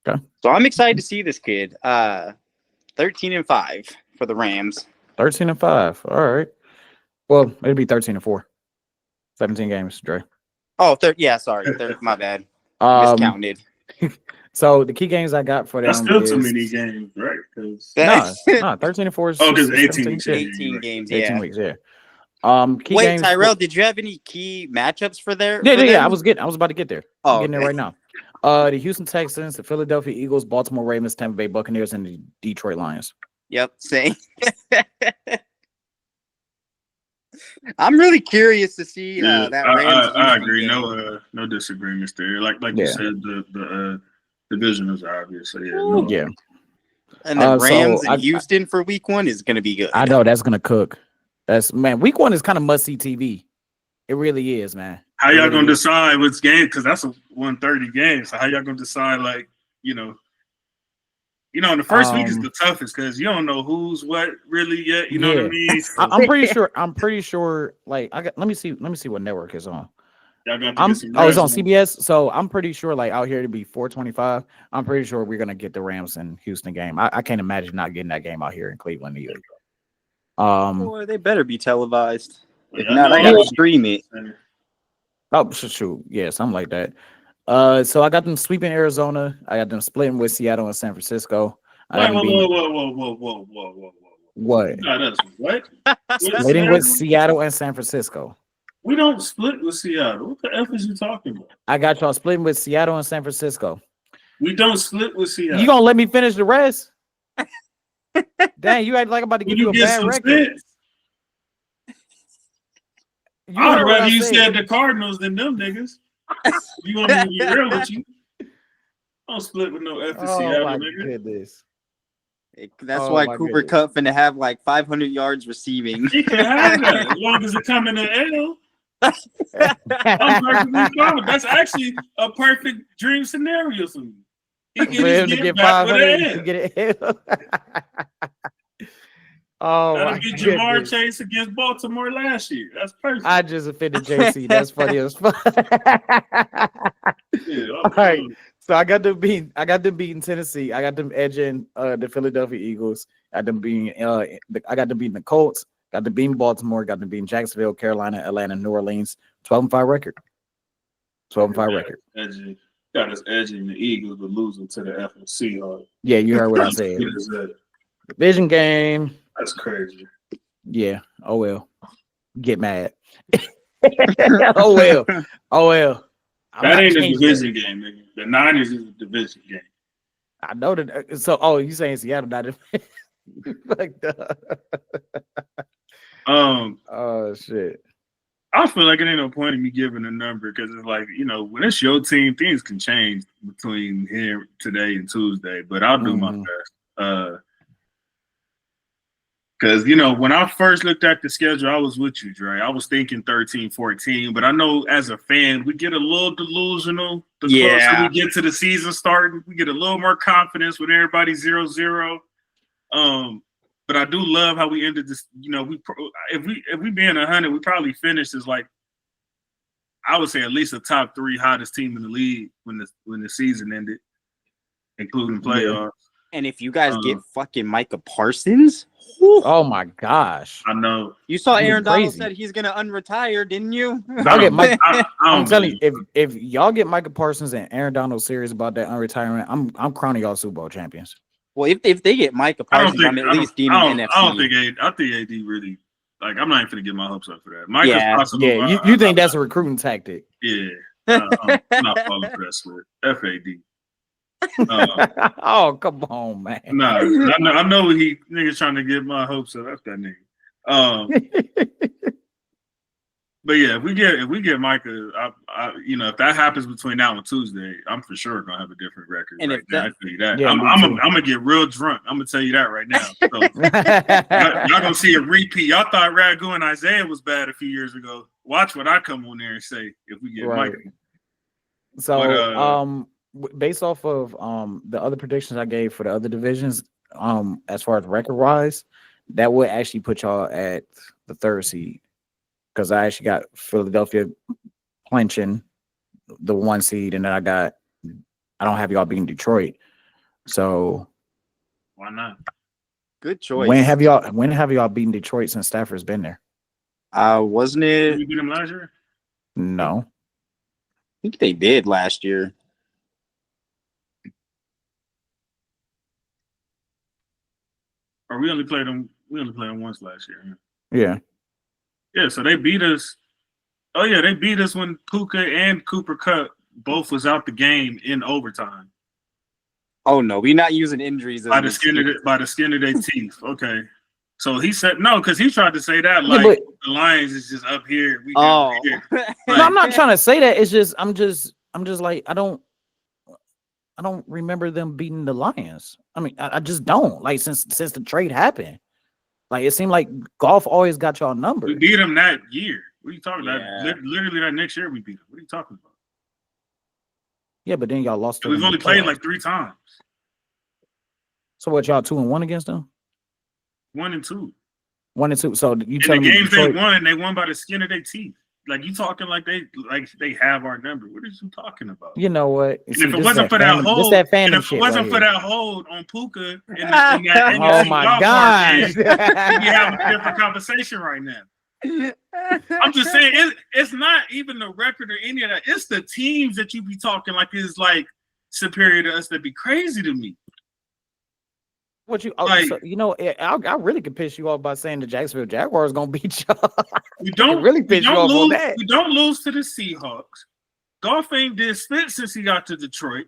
Okay. So I'm excited to see this kid. 13-5 for the Rams. 13-5. All right. Well, it'd be 13-4. 17 games, Dre. Oh, sorry. My bad. Miscounted. So the key games I got for them. That's still too many games, right? No, 13-4 is 'cause 18 games. 18 weeks, yeah. Wait, games Tyrell, did you have any key matchups for there? Yeah. I was about to get there. I'm getting there right now. The Houston Texans, the Philadelphia Eagles, Baltimore Ravens, Tampa Bay Buccaneers, and the Detroit Lions. Yep, same. I'm really curious to see that. I agree. Game. No disagreements there. Like you said, the division is obvious. So yeah. And the Rams in Houston for week 1 is going to be good. I know that's going to cook. Week 1 is kind of must-see TV. It really is, man. How y'all gonna decide which game? Because that's a 1:30 game. So how y'all gonna decide? Like, in the first week is the toughest because you don't know who's what really yet. You know what I mean? So, I'm pretty sure. Like, let me see what network is on. Y'all got to get some it's on CBS. So I'm pretty sure, like, out here to be 425. I'm pretty sure we're gonna get the Rams and Houston game. I can't imagine not getting that game out here in Cleveland either. Boy, they better be televised. Well, If not, I gotta stream it. Oh, shoot, yeah, something like that. So I got them sweeping Arizona. I got them splitting with Seattle and San Francisco. Whoa. What? What? Splitting with Seattle and San Francisco. We don't split with Seattle. What the F is you talking about? I got y'all splitting with Seattle and San Francisco. We don't split with Seattle. You gonna let me finish the rest? Dang, you act like I'm about to give you a bad record. I'd rather you said the Cardinals than them niggas. You want me to be real with you? Don't split with no F in Seattle, nigga. Goodness. That's why Cooper Kupp finna have like 500 yards receiving. He can have that as long as it come in the L. I'm perfectly fine. That's actually a perfect dream scenario for me. He can get 500 to get it. That'll be Jamar Chase against Baltimore last year. That's perfect. I just offended JC. That's funny as fuck. All right. So I got them beating Tennessee. I got them edging the Philadelphia Eagles. I got them beating the Colts. Got them beating Baltimore. Got them beating Jacksonville, Carolina, Atlanta, New Orleans. 12-5 record. 12-5 record. Got us edging the Eagles, but losing to the NFC. Yeah, you heard what I said. Division game. That's crazy. Yeah. Oh well. Get mad. Oh well. That ain't a division game, nigga. The Niners is a division game. I know that. So, you saying Seattle not like oh shit. I feel like it ain't no point in me giving a number because it's like, when it's your team, things can change between here today and Tuesday. But I'll do my best. Because, when I first looked at the schedule, I was with you, Dre. I was thinking 13, 14. But I know as a fan, we get a little delusional. The closer we get to the season starting, we get a little more confidence with everybody 0-0. But I do love how we ended this. If we being 100, we probably finished as like, I would say at least a top 3 hottest team in the league when the season ended, including playoffs. Yeah. And if you guys get fucking Micah Parsons, oh my gosh! I know. You saw Aaron Donald said he's gonna unretire, didn't you? Y'all get Mike. I'm telling you, if y'all get Micah Parsons and Aaron Donald serious about that unretirement, I'm crowning y'all Super Bowl champions. Well, if they get Micah Parsons, I'm at least deeming NFC. I think AD really I'm not even gonna get my hopes up for that. Micah's possible. Yeah, you think that's a recruiting tactic? Yeah, I'm not falling for that split. FAD. Oh, come on, man. Nah, I know niggas trying to get my hopes up. That's that nigga. But yeah, if we get Micah, if that happens between now and Tuesday, I'm for sure gonna have a different record. And I tell you that. Yeah, I'm gonna get real drunk. I'm gonna tell you that right now. So, y'all gonna see a repeat. Y'all thought Ragu and Isaiah was bad a few years ago. Watch what I come on there and say if we get Micah. So, based off of the other predictions I gave for the other divisions, as far as record wise, that would actually put y'all at the 3rd seed because I actually got Philadelphia clinching the 1 seed, and then I don't have y'all beating Detroit. So why not? Good choice. When have y'all beaten Detroit since Stafford's been there? Wasn't it? Did you beat him last year? No. I think they did last year. Or we only played them once last year. Yeah. Yeah, so they beat us. Oh yeah, they beat us when Puka and Cooper Kupp both was out the game in overtime. Oh no, we're not using injuries by the skin of their teeth. Okay. So he said no, because he tried to say that the Lions is just up here. Here. No, I'm not trying to say that. It's just I'm just like I don't remember them beating the Lions. I mean, I just don't. Like since the trade happened. Like it seemed like golf always got y'all numbers. We beat them that year. What are you talking Yeah. about? Literally, that next year we beat them. What are you talking about? Yeah, but then y'all lost to We've them in only the played playoffs. like 3 times. So what, y'all 2-1 against them? 1 and 2. 1-2. So you In telling the me games Detroit, they won by the skin of their teeth. Like you talking like they have our number. What are you talking about? you know what? And See, if it this wasn't for fandom, that hold, this that and fandom if it shit wasn't right for here. that hold on Puka in that Oh NFC my wild card gosh. game, we'd be having a different conversation right now. I'm just saying it's not even the record or any of that. It's the teams that you be talking like is like superior to us that be crazy to me. What you Like- so, you know, I really could piss you off by saying the Jacksonville Jaguars gonna beat y'all. We don't really we piss you don't off on lose. that. We don't lose to the Seahawks. Goff ain't did spit since he got to Detroit.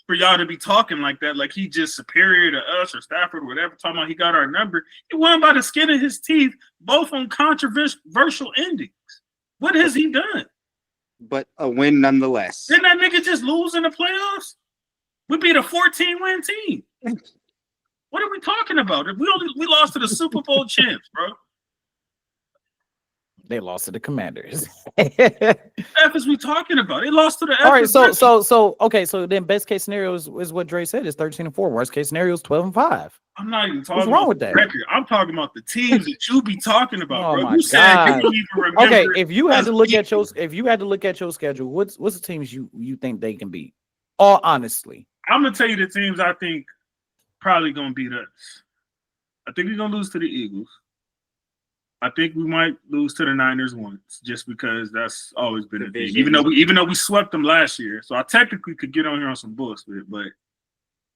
For y'all to be talking like that, like he just superior to us or Stafford or whatever, talking about he got our number. He won by the skin of his teeth, both on controversial endings. What has he done? But a win nonetheless. Didn't that nigga just lose in the playoffs? We beat a 14-win team. What are we talking about? We lost to the Super Bowl champs, bro. They lost to the Commanders. F is we talking about? They lost to the. All right, so okay, so then best case scenario is what Dre said is 13-4. Worst case scenario is 12-5. I'm not even talking What's wrong about with the that? record. I'm talking about the teams that you be talking about, Oh bro. my You said God. you don't even remember. Okay, if you had us to look at beating. your schedule, what's the teams you think they can beat? All honestly. I'm gonna tell you the teams I think probably gonna beat us. I think we're gonna lose to the Eagles. I think we might lose to the Niners once, just because that's always been a thing. Division. Even though we swept them last year, so I technically could get on here on some bullshit, but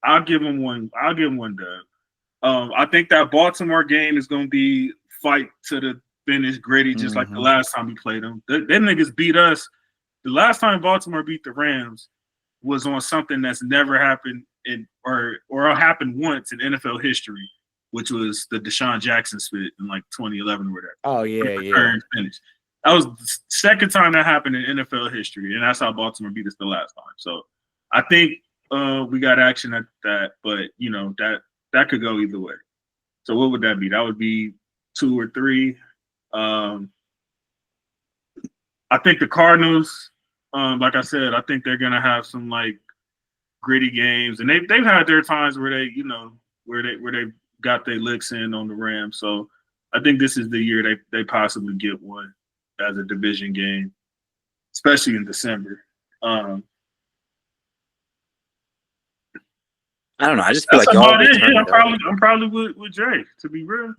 I'll give them one. I'll give them one dub. I think that Baltimore game is gonna be fight to the finish, gritty, just like the last time we played them. Them niggas beat us. The last time Baltimore beat the Rams was on something that's never happened or happened once in NFL history, which was the Deshaun Jackson spit in like 2011 or whatever. Oh yeah, yeah. Return finish. That was the second time that happened in NFL history, and that's how Baltimore beat us the last time. So I think we got action at that, but you know that could go either way. So what would that be? That would be 2 or 3. I think the Cardinals, like I said, I think they're gonna have some like gritty games, and they've had their times where they got their licks in on the Rams. So I think this is the year they possibly get one as a division game, especially in December. I don't know. I just feel That's like y'all. about it. Yeah, I'm probably with Drake, to be real.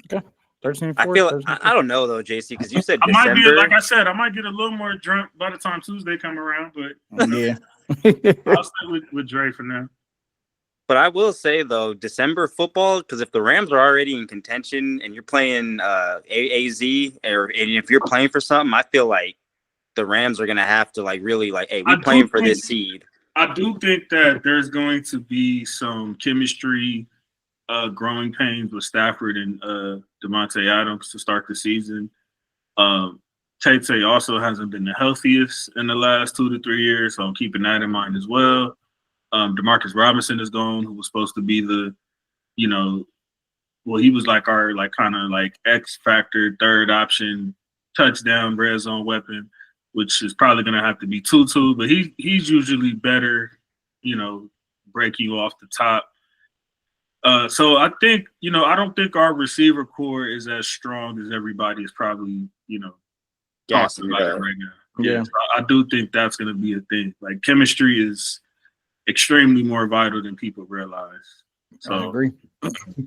13-4. I feel. I don't know though, JC, because you said I might be, December. like I said, I might get a little more drunk by the time Tuesday come around, but Yeah. I'll stay with Dre for now. But I will say though, December football, because if the Rams are already in contention and you're playing AZ, and if you're playing for something, I feel like the Rams are gonna have to like really like, hey, we're playing for this seed. I do think that there's going to be some chemistry growing pains with Stafford and Devontae Adams to start the season. Tate also hasn't been the healthiest in the last 2 to 3 years, so I'm keeping that in mind as well. Demarcus Robinson is gone, who was supposed to be he was like our like kind of like X factor third option touchdown red zone weapon, which is probably going to have to be Tutu, but he's usually better, break you off the top. So I think, I don't think our receiver core is as strong as everybody is probably, talking about it right now. Yeah. So I do think that's going to be a thing. Like chemistry is extremely more vital than people realize. So I agree.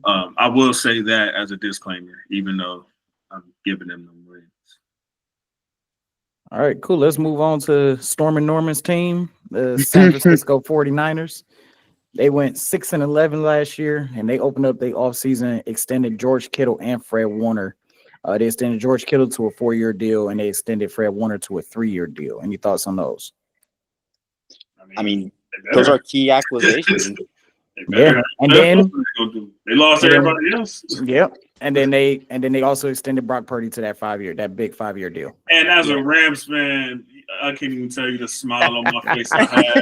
I will say that as a disclaimer, even though I'm giving them the wins. All right, cool. Let's move on to Storm and Norman's team, the San Francisco 49ers. They went 6-11 last year, and they opened up their offseason, extended George Kittle and Fred Warner. They extended George Kittle to a 4-year deal, and they extended Fred Warner to a 3-year deal. Any thoughts on those? I mean, those are key acquisitions. Yeah, and then they lost everybody else. Yep, and then they also extended Brock Purdy to that big 5-year deal. And as a Rams fan, I can't even tell you the smile on my face I had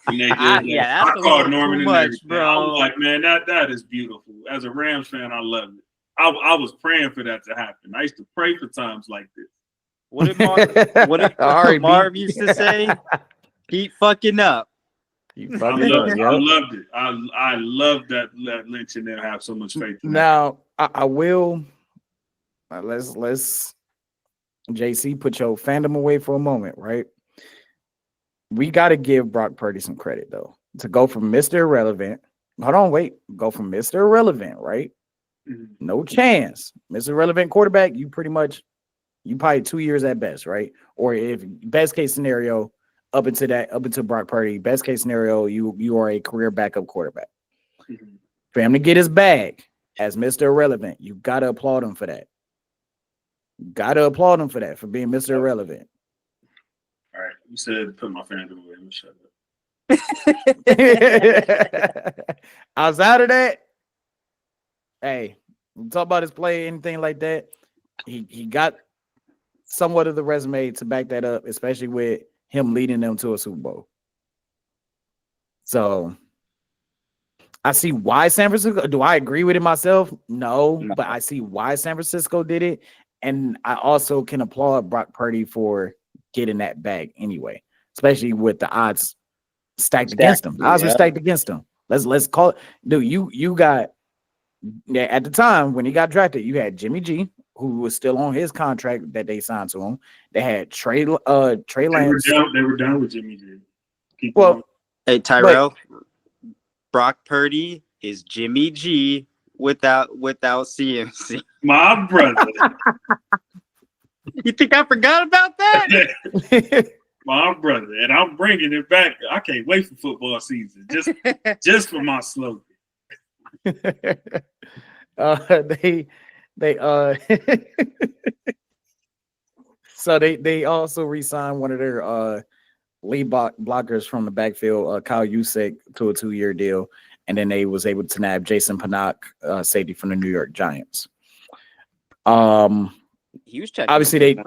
when they did that. Yeah, I called Norman and much, everything. bro. I was like, man, that is beautiful. As a Rams fan, I love it. I was praying for that to happen. I used to pray for times like this. What did R&B. Marv used to say? Keep fucking up. You I fucking loved, up, I yo. loved it. I loved that Lynch and them have so much faith in that. Now I will let's JC put your fandom away for a moment, right? We got to give Brock Purdy some credit though. To go from Mr. Irrelevant, hold on, wait, go from Mr. Irrelevant, right? Mhm. No chance. Mr. Irrelevant quarterback, you probably 2 years at best, right? Or if best case scenario, up until Brock Purdy, best case scenario, you are a career backup quarterback. Mhm. For him to get his bag as Mr. Irrelevant, you gotta applaud him for that. For being Mr. Irrelevant. All right, you said put my fandom away. Let me shut up. Outside of that, hey, talk about his play, anything like that. He got somewhat of the resume to back that up, especially with him leading them to a Super Bowl. So I see why San Francisco. Do I agree with it myself? No, No. but I see why San Francisco did it, and I also can applaud Brock Purdy for getting that bag anyway, especially with the odds stacked against him. The odds were Yeah. stacked against him. Let's call it, dude. You got at the time when he got drafted, you had Jimmy G, who was still on his contract that they signed to him. They had Trey Lance. They were down with Jimmy G. Keep Well, going. Hey, Tyrell, Brock Purdy is Jimmy G without CMC. My brother. You think I forgot about that? My brother. And I'm bringing it back. I can't wait for football season. Just for my slogan. They so they also re-signed one of their lead blockers from the backfield, Kyle Juszczyk, to a 2-year deal, and then they was able to nab Jason Pinnock, safety from the New York Giants. He was checking. Obviously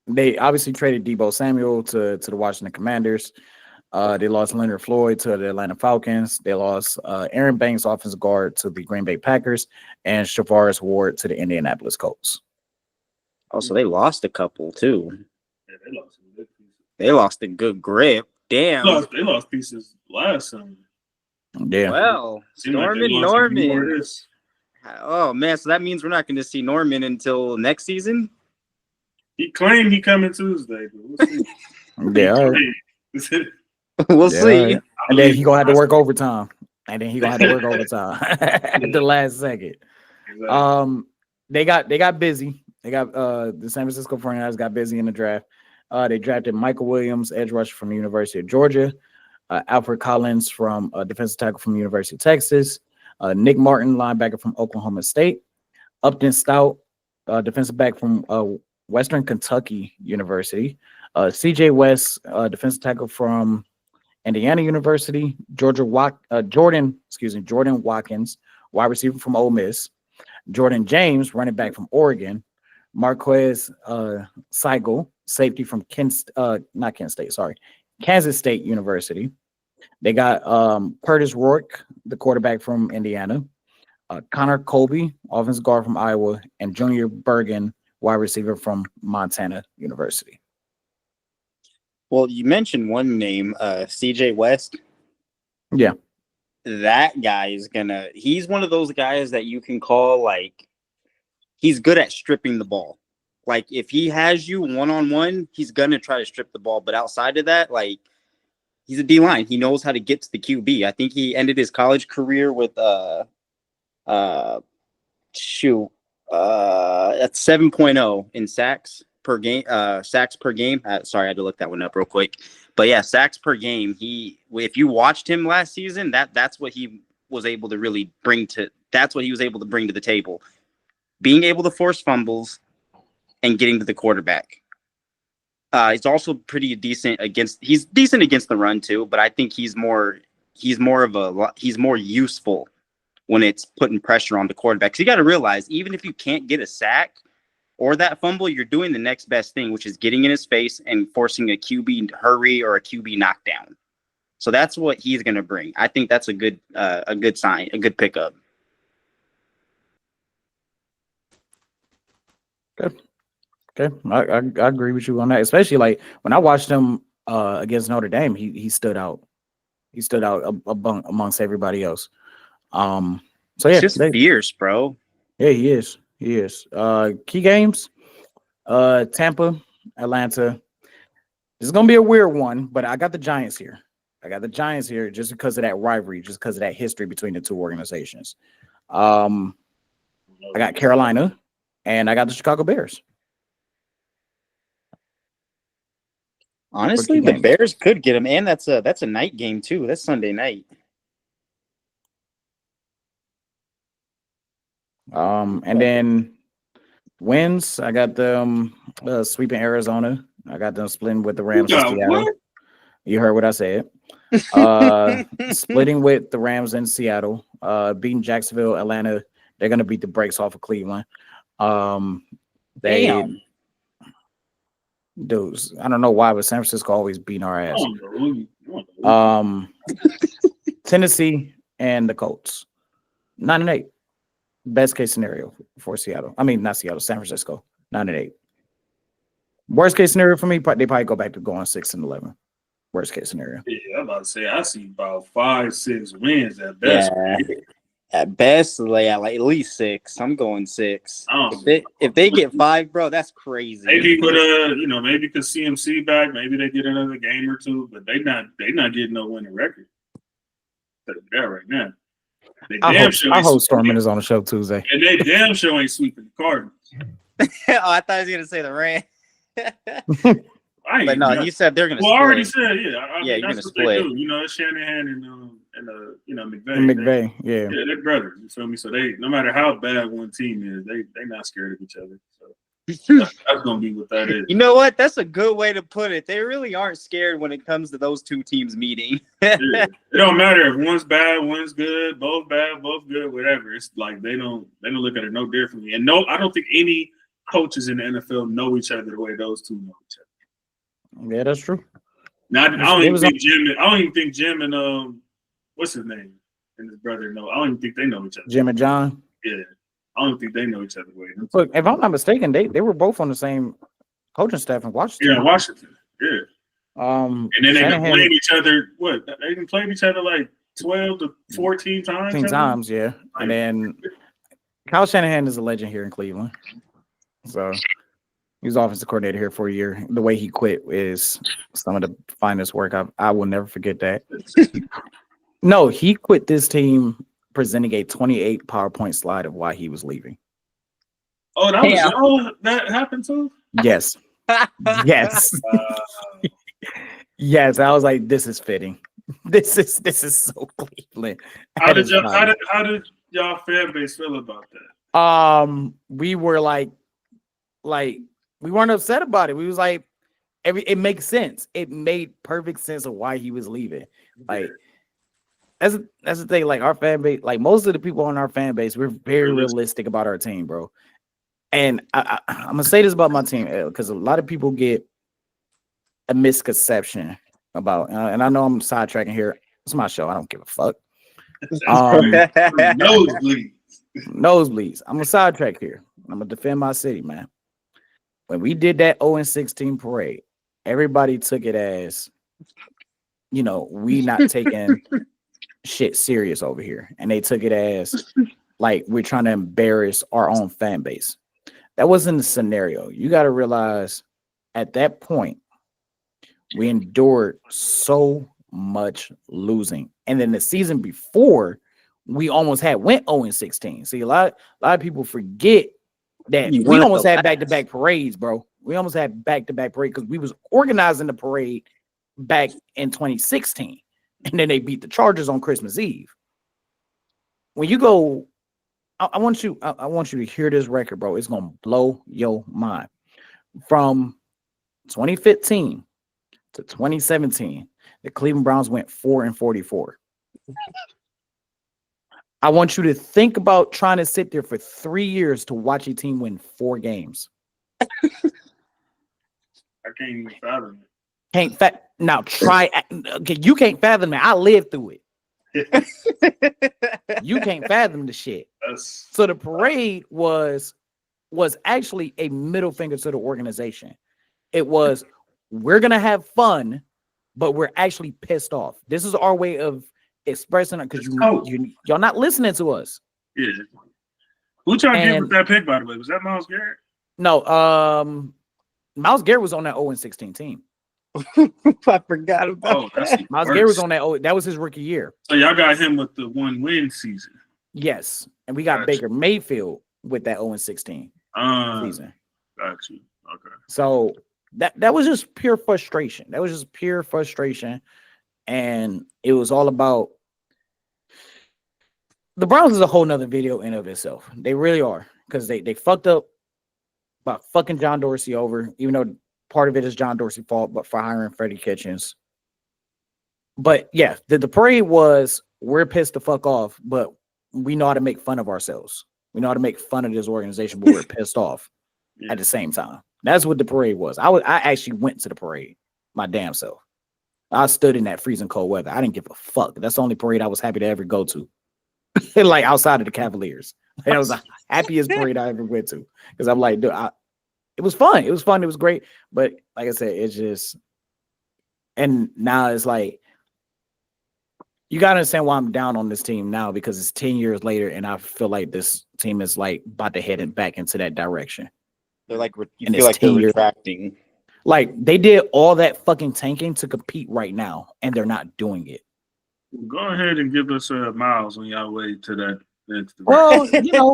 they obviously traded Deebo Samuel to the Washington Commanders. They lost Leonard Floyd to the Atlanta Falcons. They lost Aaron Banks, offensive guard, to the Green Bay Packers, and Shavarius Ward to the Indianapolis Colts. Also, they lost a couple too. Yeah, they lost some good pieces. They lost a good grip. Damn. They lost pieces last summer. Yeah. Well, Seemed like they Norman. lost a few more of this. Oh man, so that means we're not going to see Norman until next season. He claimed he coming Tuesday, but we'll see. Yeah. All right. We'll Yeah, see. all right. And then he gonna have to work overtime. At the last second. Exactly. They got busy. They got the San Francisco 49ers got busy in the draft. They drafted Michael Williams, edge rusher from the University of Georgia, Alfred Collins from defensive tackle from the University of Texas, Nick Martin, linebacker from Oklahoma State, Upton Stout, defensive back from Western Kentucky University, CJ West, defensive tackle from Indiana University, Jordan Watkins, wide receiver from Ole Miss, Jordan James, running back from Oregon, Marquez Seigel, safety from Kansas State University. They got Curtis Rourke, the quarterback from Indiana, Connor Colby, offensive guard from Iowa, and Junior Bergen, wide receiver from Montana University. Well, you mentioned one name, CJ West. Yeah. That guy he's one of those guys that you can call, like, he's good at stripping the ball. Like, if he has you one-on-one, he's going to try to strip the ball. But outside of that, like, he's a D-line. He knows how to get to the QB. I think he ended his college career with, that's 7.0 in sacks per game. Sorry, I had to look that one up real quick. But yeah, sacks per game. If you watched him last season, that's what he was able to really bring to. That's what he was able to bring to the table. Being able to force fumbles and getting to the quarterback. He's also pretty decent against. He's decent against the run too, but I think he's more useful when it's putting pressure on the quarterback. So you got to realize, even if you can't get a sack or that fumble, you're doing the next best thing, which is getting in his face and forcing a QB hurry or a QB knockdown. So that's what he's going to bring. I think that's a good sign, a good pickup. Okay, I agree with you on that. Especially like when I watched him against Notre Dame, he stood out. He stood out amongst everybody else. So It's yeah, just fierce, bro. yeah, he is. He is. Key games. Tampa, Atlanta. This is gonna be a weird one, but I got the Giants here. I got the Giants here just because of that rivalry, just because of that history between the two organizations. I got Carolina, and I got the Chicago Bears. Honestly, the Bears could get him, and that's a night game too. That's Sunday night. And then wins. I got them sweeping Arizona. I got them splitting with the Rams in Seattle. What? You heard what I said. Splitting with the Rams in Seattle. Beating Jacksonville, Atlanta. They're gonna beat the brakes off of Cleveland. Damn. Dudes, I don't know why, but San Francisco always beating our ass. Tennessee and the Colts. 9-8. Best case scenario for Seattle. I mean, not Seattle, San Francisco. 9-8. Worst case scenario for me, they probably go back to going 6-11. Worst case scenario. Yeah, I'm about to say I see about 5-6 wins at best. Yeah. At best, like at least 6. I'm going 6. If they get 5, bro, that's crazy. Maybe with maybe because CMC back, maybe they get another game or two, but they not getting no winning record. Yeah, right now. I hope Stormin is on the show Tuesday. And they damn sure ain't sweeping the Cardinals. I thought he was gonna say the Rams. But no, you said they're gonna. Well, split. I already said, you're gonna what split. They do. You know, it's Shanahan and McVay. McVay, yeah, they're brothers. You feel me? So they, no matter how bad one team is, they not scared of each other. So that's gonna be what that is. You know what? That's a good way to put it. They really aren't scared when it comes to those two teams meeting. Yeah. It don't matter if one's bad, one's good, both bad, both good, whatever. It's like they don't look at it no differently. And no, I don't think any coaches in the NFL know each other the way those two know each other. Yeah, that's true. Now, I don't even think Jim and what's his name and his brother know. I don't even think they know each other. Jim and John. Yeah, I don't think they know each other way. Look, if I'm not mistaken, they were both on the same coaching staff in Washington. Yeah, Washington. Yeah. And then they've been playing each other. What? They've been playing each other like 12 to 14 times. 14 times, yeah. And then Kyle Shanahan is a legend here in Cleveland. So he was offensive coordinator here for a year. The way he quit is some of the finest work. I will never forget that. No, he quit this team presenting a 28 PowerPoint slide of why he was leaving. Oh, that happened too? Yes. Yes. Yes. I was like, this is fitting. This is so Cleveland. How did y'all fan base feel about that? We were like we weren't upset about it. We was like, it makes sense. It made perfect sense of why he was leaving. Like that's the thing. Like our fan base, like most of the people on our fan base, we're very realistic about our team, bro. And I'm gonna say this about my team because a lot of people get a misconception about, and I know I'm sidetracking here. It's my show. I don't give a fuck. Nosebleeds. I'm gonna sidetrack here. I'm gonna defend my city, man. When we did that 0-16 parade, everybody took it as, we not taking shit serious over here. And they took it as like we're trying to embarrass our own fan base. That wasn't the scenario. You got to realize at that point, we endured so much losing. And then the season before, we almost went 0-16. See, a lot of people forget that we almost had back-to-back parades, bro. We almost had back-to-back parade because we was organizing the parade back in 2016, and then they beat the Chargers on Christmas Eve. When you go, I want you to hear this record, bro. It's gonna blow your mind. From 2015 to 2017, the Cleveland Browns went 4-44. I want you to think about trying to sit there for 3 years to watch a team win 4 games. I can't even fathom it. Now try. Okay, you can't fathom it. I lived through it. You can't fathom the shit. So the parade was was actually a middle finger to the organization. It was, we're gonna have fun, but we're actually pissed off. This is our way of expressing it because y'all not listening to us. Yeah. Who tried to get And- with that pick, by the way? Was that Myles Garrett? No, Myles Garrett was on that 0-16 team. I forgot about that. Myles Garrett was on that. That was his rookie year. So y'all got him with the 1-win season. Yes, and we got Gotcha. Baker Mayfield with that 0-16 season. Got you. Okay. So that was just pure frustration. That was just pure frustration, and it was all about the Browns. Is a whole nother video in of itself. They really are, because they fucked up by fucking John Dorsey over, even though part of it is John Dorsey's fault, but for hiring Freddie Kitchens. But yeah, the parade was, we're pissed the fuck off, but we know how to make fun of ourselves. We know how to make fun of this organization, but we're pissed off at the same time. That's what the parade was. I actually went to the parade, my damn self. I stood in that freezing cold weather. I didn't give a fuck. That's the only parade I was happy to ever go to. Like outside of the Cavaliers. That was the happiest parade I ever went to. Because I'm like, dude, it was fun. It was fun. It was great. But like I said, it's just, and now it's like, you gotta understand why I'm down on this team now, because it's 10 years later, and I feel like this team is like about to head back into that direction. They're like, you And feel it's like they're 10 years. retracting. Like they did all that fucking tanking to compete right now, and they're not doing it. Go ahead and give us Miles on your way to that. Well, you know,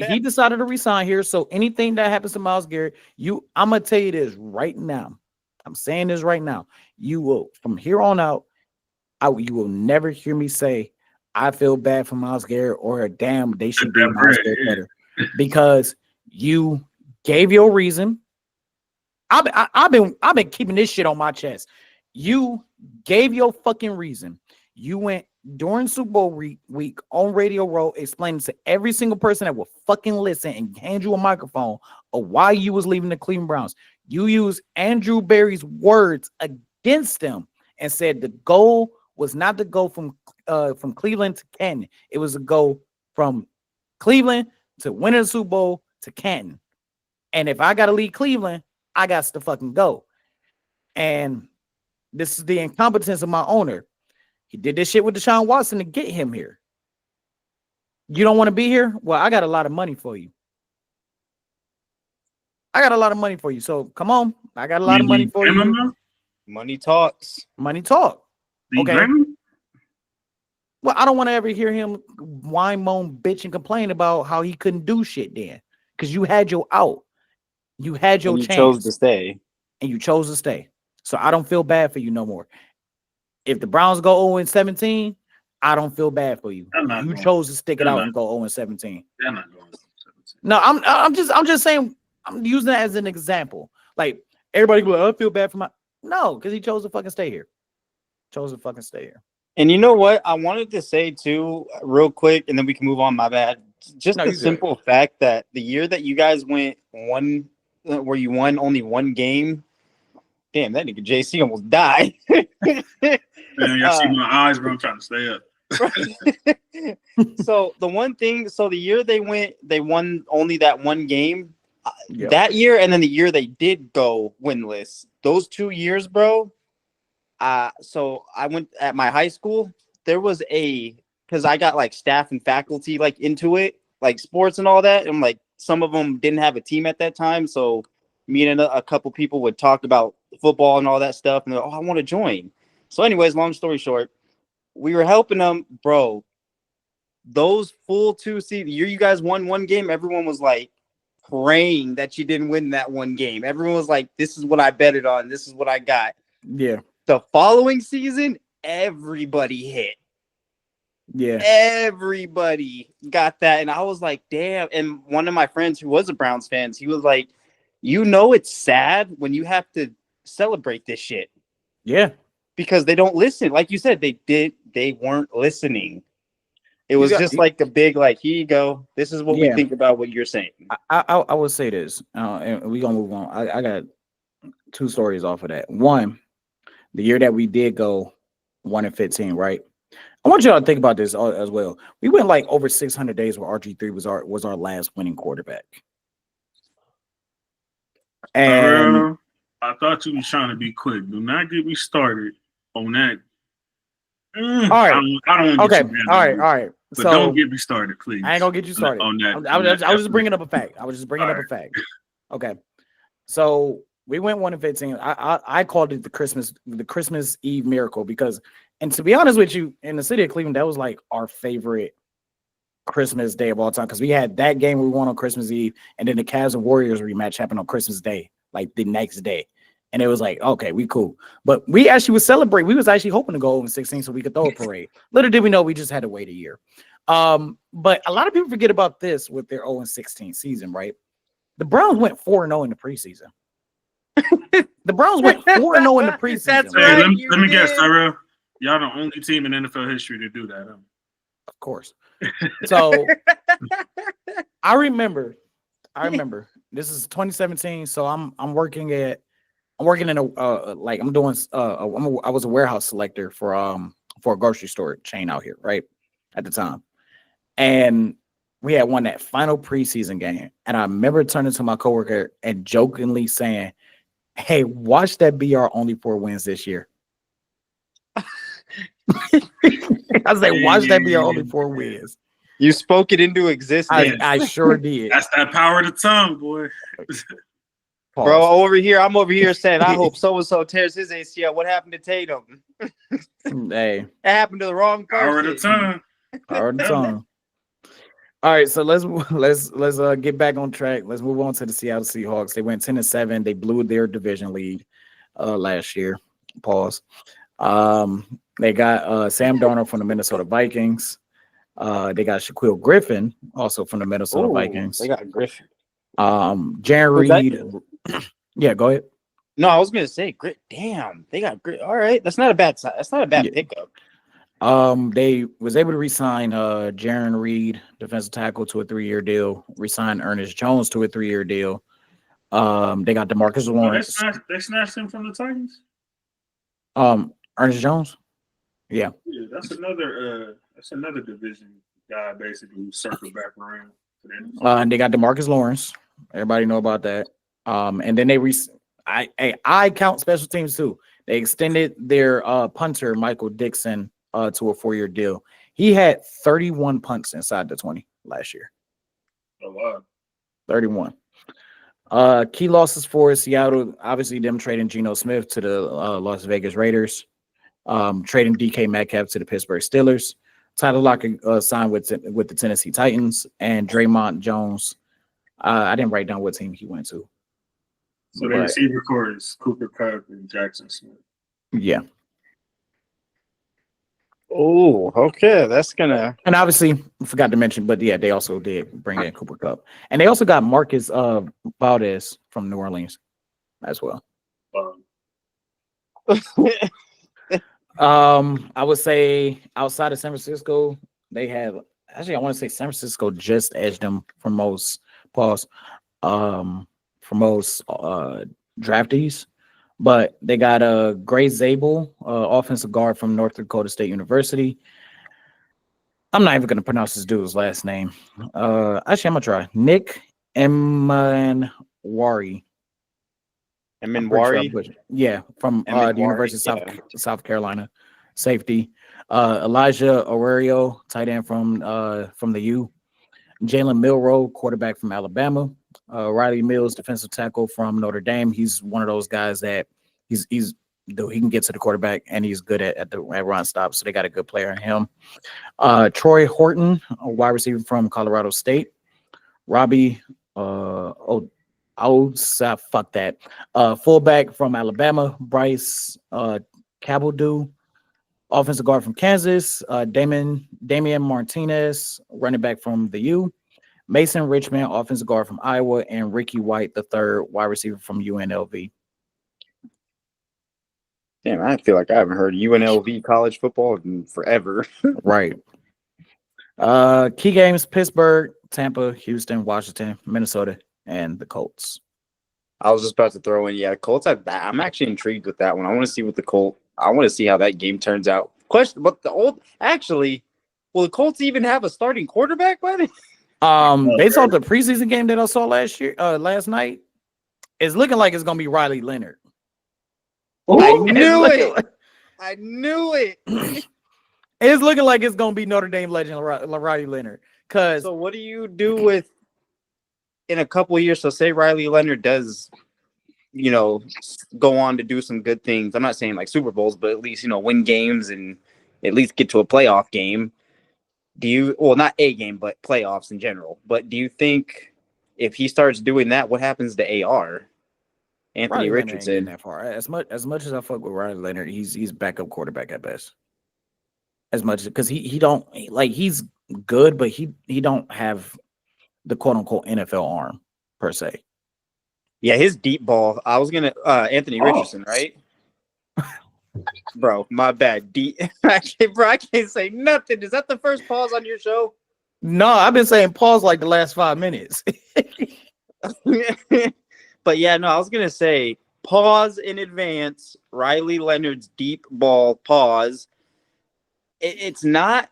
he decided to resign here. So anything that happens to Myles Garrett, I'm gonna tell you this right now. I'm saying this right now. You will, from here on out, you will never hear me say I feel bad for Myles Garrett or damn, they should do Myles Garrett better, because you gave your reason. I've been keeping this shit on my chest. You gave your fucking reason. You went during Super Bowl week on Radio Row explaining to every single person that will fucking listen and hand you a microphone of why you was leaving the Cleveland Browns. You used Andrew Berry's words against them and said the goal was not to go from Cleveland to Canton. It was to go from Cleveland to winning the Super Bowl to Canton. And if I got to leave Cleveland, I got to fucking go. And this is the incompetence of my owner. He did this shit with Deshaun Watson to get him here. You don't want to be here? Well, I got a lot of money for you. So come on. I got a lot of money for you. Money talks. Money talk. Okay. Well, I don't want to ever hear him whine, moan, bitch, and complain about how he couldn't do shit then. Because you had your out. You had your chance. You chose to stay. And you chose to stay. So I don't feel bad for you no more. If the Browns go 0-17, I don't feel bad for you. You chose to stick it out and go 0-17. They're not going 0-17. No, I'm just saying, I'm using that as an example. Like everybody go, I feel bad for my because he chose to fucking stay here. And you know what? I wanted to say too, real quick, and then we can move on. My bad. Just the simple fact that the year that you guys went where you won only one game. Damn, that nigga JC almost died. Man, y'all see my eyes, bro. I'm trying to stay up. So the year they won only that one game. That year, and then the year they did go winless. Those 2 years, bro. So I went at my high school. There was because I got like staff and faculty like into it, like sports and all that. And like some of them didn't have a team at that time, so me and a couple people would talk about football and all that stuff, and they're like, I want to join. So anyways, long story short, we were helping them, bro. Those full 2 seasons, the year you guys won one game, everyone was like praying that you didn't win that one game. Everyone was like, this is what I betted on. This is what I got. Yeah. The following season, everybody hit. Yeah. Everybody got that. And I was like, damn. And one of my friends who was a Browns fan, he was like, it's sad when you have to celebrate this shit. Yeah. Because they don't listen. Like you said, they weren't listening. It was just like a big, like, here you go. This is what we think about what you're saying. I will say this, and we're going to move on. I got 2 stories off of that. One, the year that we did go 1-15, right? I want y'all to think about this as well. We went like over 600 days where RG3 was our last winning quarterback. And Terrell, I thought you was trying to be quick. Do not get me started on that. all right, I don't want to okay, get you all mad. right. But So don't get me started, please. I ain't gonna get you started on that. I was just bringing up a fact. I was just bringing up a Alright. fact. Okay, so we went 1-15. I called it the Christmas Eve miracle because, and to be honest with you, in the city of Cleveland, that was like our favorite Christmas day of all time because we had that game we won on Christmas Eve, and then the Cavs and Warriors rematch happened on Christmas Day, like the next day. And it was like, okay, we cool. But we actually was celebrating. We was actually hoping to go 0-16 so we could throw a parade. Little did we know we just had to wait a year. But a lot of people forget about this with their 0-16 season, right? The Browns went 4-0 in the preseason. The Browns went 4-0 in the preseason. That's Hey, right. let me guess, Tyrell. Y'all the only team in NFL history to do that. Huh? Of course. So I remember this is 2017. So I'm working in a like I'm doing I was a warehouse selector for a grocery store chain out here, right? At the time. And we had won that final preseason game. And I remember turning to my coworker and jokingly saying, "Hey, watch that be our only 4 wins this year." I was like, watch that be our only 4 wins. You spoke it into existence. I sure did. That's that power of the tongue, boy. Pause. Bro, I'm over here saying, I hope so-and-so tears his ACL. What happened to Tatum? Hey, That happened to the wrong Power of the person. tongue. power of the tongue. All right, so let's get back on track. Let's move on to the Seattle Seahawks. They went 10-7. They blew their division lead last year. Pause. They got Sam Darnold from the Minnesota Vikings. They got Shaquille Griffin also from the Minnesota Vikings. They got Griffin. Jaron Reed. Yeah, go ahead. No, I was gonna say, damn, they got Grit. All right, that's not a bad side. That's not a bad pickup. They was able to re-sign Jaron Reed, defensive tackle, to a 3-year deal. Re-sign Ernest Jones to a 3-year deal. They got DeMarcus Lawrence. They snatched him from the Titans. Ernest Jones. Yeah, that's another division guy basically who circled back around. and they got DeMarcus Lawrence. Everybody know about that. And then I count special teams too. They extended their punter Michael Dixon to a 4-year deal. He had 31 punts inside the 20 last year. Oh wow. 31. Key losses for Seattle, obviously them trading Geno Smith to the Las Vegas Raiders, trading DK Metcalf to the Pittsburgh Steelers. Tyler Lockett signed with the Tennessee Titans, and Draymond Jones. I didn't write down what team he went to. So the receiver core is Cooper Kupp and Jackson Smith. Yeah. Oh, okay. That's gonna. And obviously, I forgot to mention, but yeah, they also did bring in Cooper Kupp, and they also got Marcus Valdez from New Orleans as well. I would say outside of San Francisco, they have actually I want to say San Francisco just edged them for most draftees. But they got Gray Zabel, offensive guard from North Dakota State University. I'm not even going to pronounce this dude's last name. Actually, I'm going to try. Nick Emanwari. Emanwari? Yeah, from the University of South Carolina. Safety. Elijah Aurelio, tight end from the U. Jalen Milroe, quarterback from Alabama. Riley Mills, defensive tackle from Notre Dame. He's one of those guys that he can get to the quarterback and he's good at run stops. So they got a good player in him. Troy Horton, a wide receiver from Colorado State. Robbie, fuck that. Fullback from Alabama. Bryce Cabaldou, offensive guard from Kansas. Damian Martinez, running back from the U. Mason Richmond, offensive guard from Iowa, and Ricky White, the third wide receiver from UNLV. Damn, I feel like I haven't heard UNLV college football in forever. Right. Key games: Pittsburgh, Tampa, Houston, Washington, Minnesota, and the Colts. I was just about to throw in, Colts. I'm actually intrigued with that one. I want to see how that game turns out. Question: will the Colts even have a starting quarterback by then? Based on the preseason game that I saw last night, It's looking like it's gonna be Riley Leonard. I Ooh, knew It's it. looking I knew it. it's looking like it's gonna be Notre Dame legend Riley Leonard. Cause So what do you do with in a couple of years? So say Riley Leonard does, go on to do some good things. I'm not saying like Super Bowls, but at least win games and at least get to a playoff game. Not a game, but playoffs in general. But do you think if he starts doing that, what happens to AR? Anthony Riley Leonard ain't getting Richardson. that far. As much as I fuck with Riley Leonard, he's backup quarterback at best. As much because he don't like he's good, but he don't have the quote unquote NFL arm per se. Yeah, his deep ball. I was gonna Anthony Richardson, right? Bro, my bad. I can't say nothing. Is that the first pause on your show? No, I've been saying pause like the last 5 minutes. But yeah, no, I was gonna say pause in advance. Riley Leonard's deep ball pause. It's not.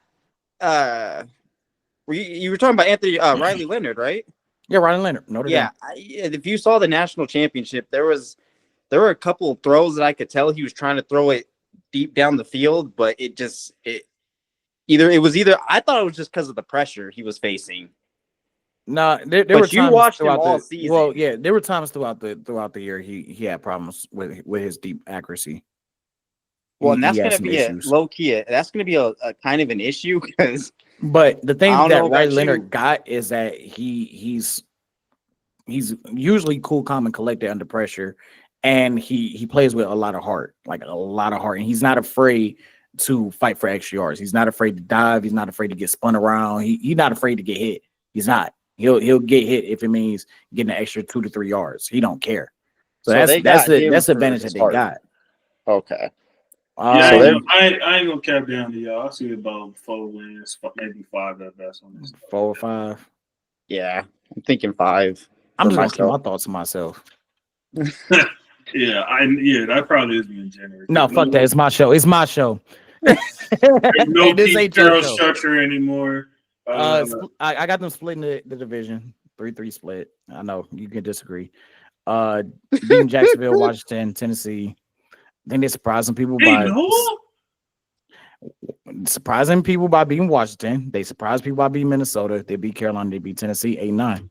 You were talking about Anthony Riley Leonard, right? Yeah, Riley Leonard. Notre Dame. If you saw the national championship, there were a couple of throws that I could tell he was trying to throw it deep down the field, but it was either I thought it was just because of the pressure he was facing. No, there But were you times watched him throughout all the season. well, yeah, there were times throughout the year he had problems with his deep accuracy. Well, and that's He had going to some be issues. low key. That's going to be a kind of an issue because But the thing I don't that know Riley about Leonard you. got is that he's usually cool, calm, and collected under pressure, and he plays with a lot of heart, and he's not afraid to fight for extra yards. He's not afraid to dive. He's not afraid to get spun around. He's not afraid to get hit. He's not. He'll get hit if it means getting an extra 2 to 3 yards. He don't care. So they that's got him the for advantage his that they heart. got. Okay. Yeah, So they're- I ain't gonna cap down to y'all. I see about 4 wins, maybe 5 at best on this. 4 or 5. Yeah, I'm thinking 5. I'm for just gonna keep myself. my thoughts to myself. Yeah, that probably is being generous. No, fuck that. It's my show. It's my show. There's no This Pete ain't your Carroll show. structure anymore. I got them split in the division. 3-3 split. I know you can disagree. Beating Jacksonville, Washington, Tennessee. I think they're surprising people by beating Washington. They surprised people by beating Minnesota. They beat Carolina. They beat Tennessee 8-9.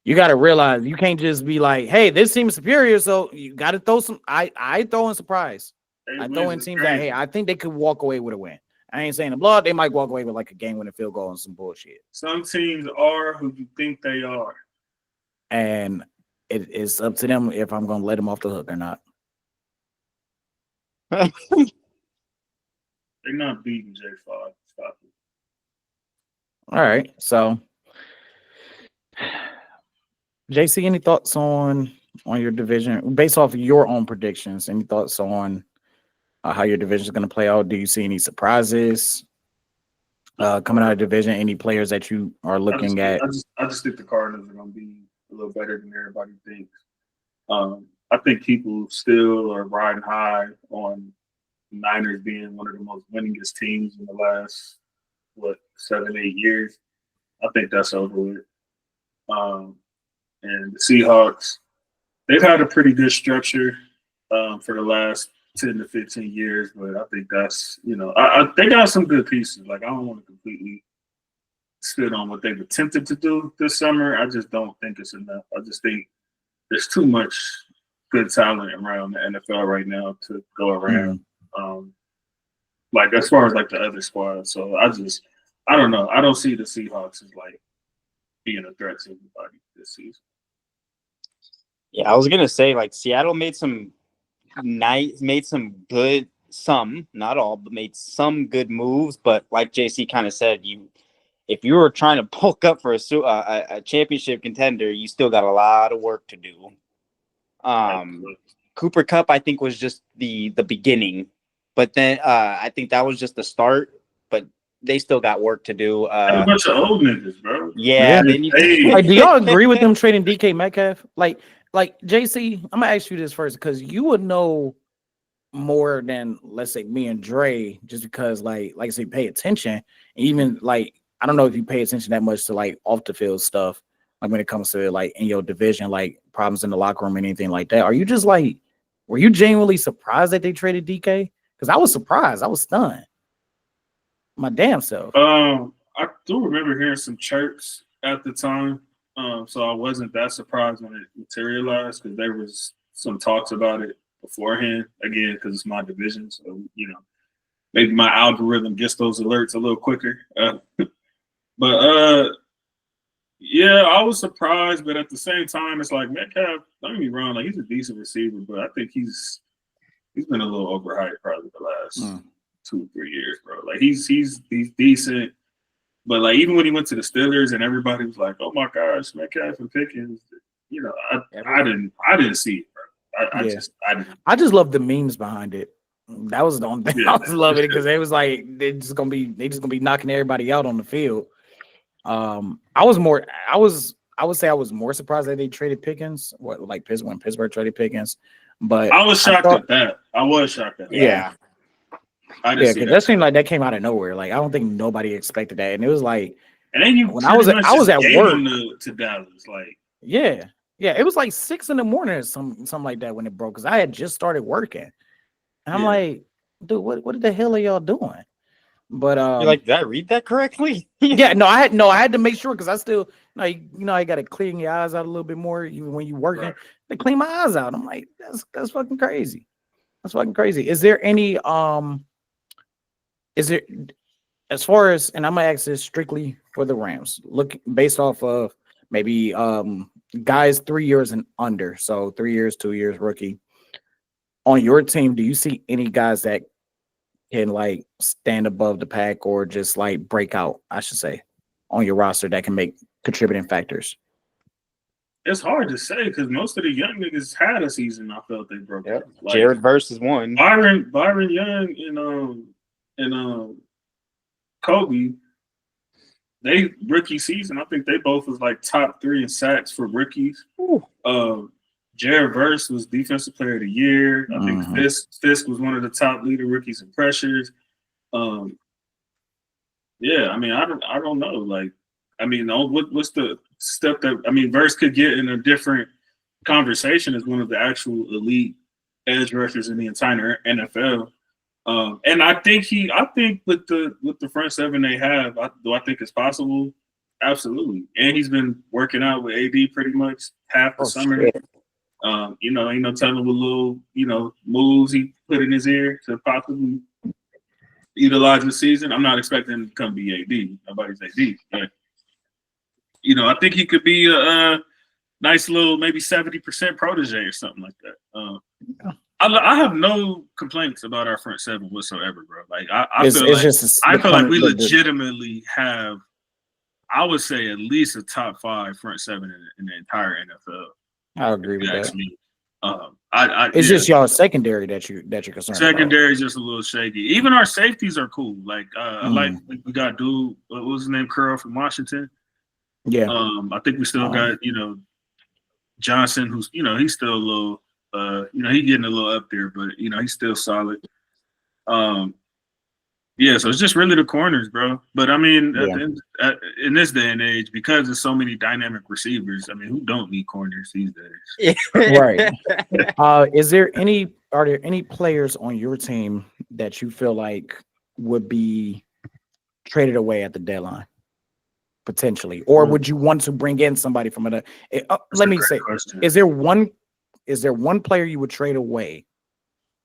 You got to realize you can't just be like, "Hey, this team is superior," so you got to throw some. I throw in surprise. I throw in teams that, hey, I think they could walk away with a win. I ain't saying the blood. They might walk away with like a game-winning field goal and some bullshit. Some teams are who you think they are, and it's up to them if I'm going to let them off the hook or not. they're not beating J5. Stop it. All right, so JC, any thoughts on your division based off of your own predictions? Any thoughts on how your division is going to play out? Do you see any surprises coming out of division? Any players that you are looking at? I just think the Cardinals are going to be a little better than everybody thinks. I think people still are riding high on Niners being one of the most winningest teams in the last 7-8 years. I think that's over with. And the Seahawks, they've had a pretty good structure for the last 10 to 15 years, but I think that's, they got some good pieces. Like, I don't want to completely spit on what they've attempted to do this summer. I just don't think it's enough. I just think there's too much good talent around the NFL right now to go around. Like, as far as like the other squads. So I don't know. I don't see the Seahawks as like being a threat to anybody this season. Yeah, I was gonna say like Seattle made some good, not all, but made some good moves. But like JC kind of said, if you were trying to bulk up for a championship contender, you still got a lot of work to do. Cooper Kupp, I think, was just the beginning, but then I think that was just the start. But they still got work to do. A bunch of old niggas, bro. Yeah. They need Like, do y'all agree with them trading DK Metcalf? Like JC, I'm gonna ask you this first because you would know more than, let's say, me and Dre, just because like I say, pay attention. Even like I don't know if you pay attention that much to like off the field stuff. like when it comes to like in your division, like problems in the locker room, anything like that. Are you just like, were you genuinely surprised that they traded DK? Because I was surprised. I was stunned. My damn self. I do remember hearing some chirps at the time. So I wasn't that surprised when it materialized because there was some talks about it beforehand. Again, because it's my division, so maybe my algorithm gets those alerts a little quicker. But yeah, I was surprised, but at the same time, it's like Metcalf. Don't get me wrong, like he's a decent receiver, but I think he's been a little overhyped probably the last 2 or 3 years, bro. Like he's decent. But like even when he went to the Steelers and everybody was like, "Oh my gosh, Metcalf and Pickens," I didn't see it, bro. I just love the memes behind it. That was the only thing I was loving it because they was like they just gonna be knocking everybody out on the field. I would say I was more surprised that they traded Pickens. When Pittsburgh traded Pickens, but I was shocked at that. I was shocked at that. Yeah. Because that seemed like that came out of nowhere. Like I don't think nobody expected that, and it was like, and then when I was at work to Dallas, like it was like 6 a.m. or something like that when it broke because I had just started working, and I'm like, dude, what the hell are y'all doing? But you're like, did I read that correctly? I had to make sure because I still I got to clean your eyes out a little bit more even when you working. Right. They clean my eyes out. I'm like, that's fucking crazy. That's fucking crazy. Is there any Is there, as far as, and I'm gonna ask this strictly for the Rams, look based off of maybe guys 3 years and under, so 3 years, 2 years rookie. On your team, do you see any guys that can like stand above the pack or just like break out, I should say, on your roster that can make contributing factors? It's hard to say because most of the young niggas had a season I felt they broke out. Like, Jared versus one. Byron Young and Kobe, they rookie season. I think they both was like top 3 in sacks for rookies. Jared Verse was defensive player of the year. I think Fisk was one of the top leader rookies in pressures. Yeah, I mean, I don't know. Like, I mean, what's the step that Verse could get in a different conversation as one of the actual elite edge rushers in the entire NFL. And I think with the front seven they have, do I think it's possible? Absolutely. And he's been working out with AD pretty much half the summer. Shit. Ain't no telling what little, moves he put in his ear to possibly utilize the season. I'm not expecting him to come be AD. Nobody's AD. But, I think he could be a nice little maybe 70% protege or something like that. I have no complaints about our front seven whatsoever, bro. Like I feel like we legitimately have, I would say, at least a top 5 front seven in the entire NFL. I agree with that. It's just y'all secondary that you're concerned secondary about. Is just a little shaky. Even our safeties are cool. Like I like we got dude, what was his name, Curl from Washington. Yeah. I think we still got Johnson, who's he's still a little he's getting a little up there, but he's still solid. Yeah, so it's just really the corners, bro. But I mean, in this day and age, because there's so many dynamic receivers, I mean, who don't need corners these days? Right. Are there any players on your team that you feel like would be traded away at the deadline, potentially, or would you want to bring in somebody from another? Let me say, question. Is there one player you would trade away,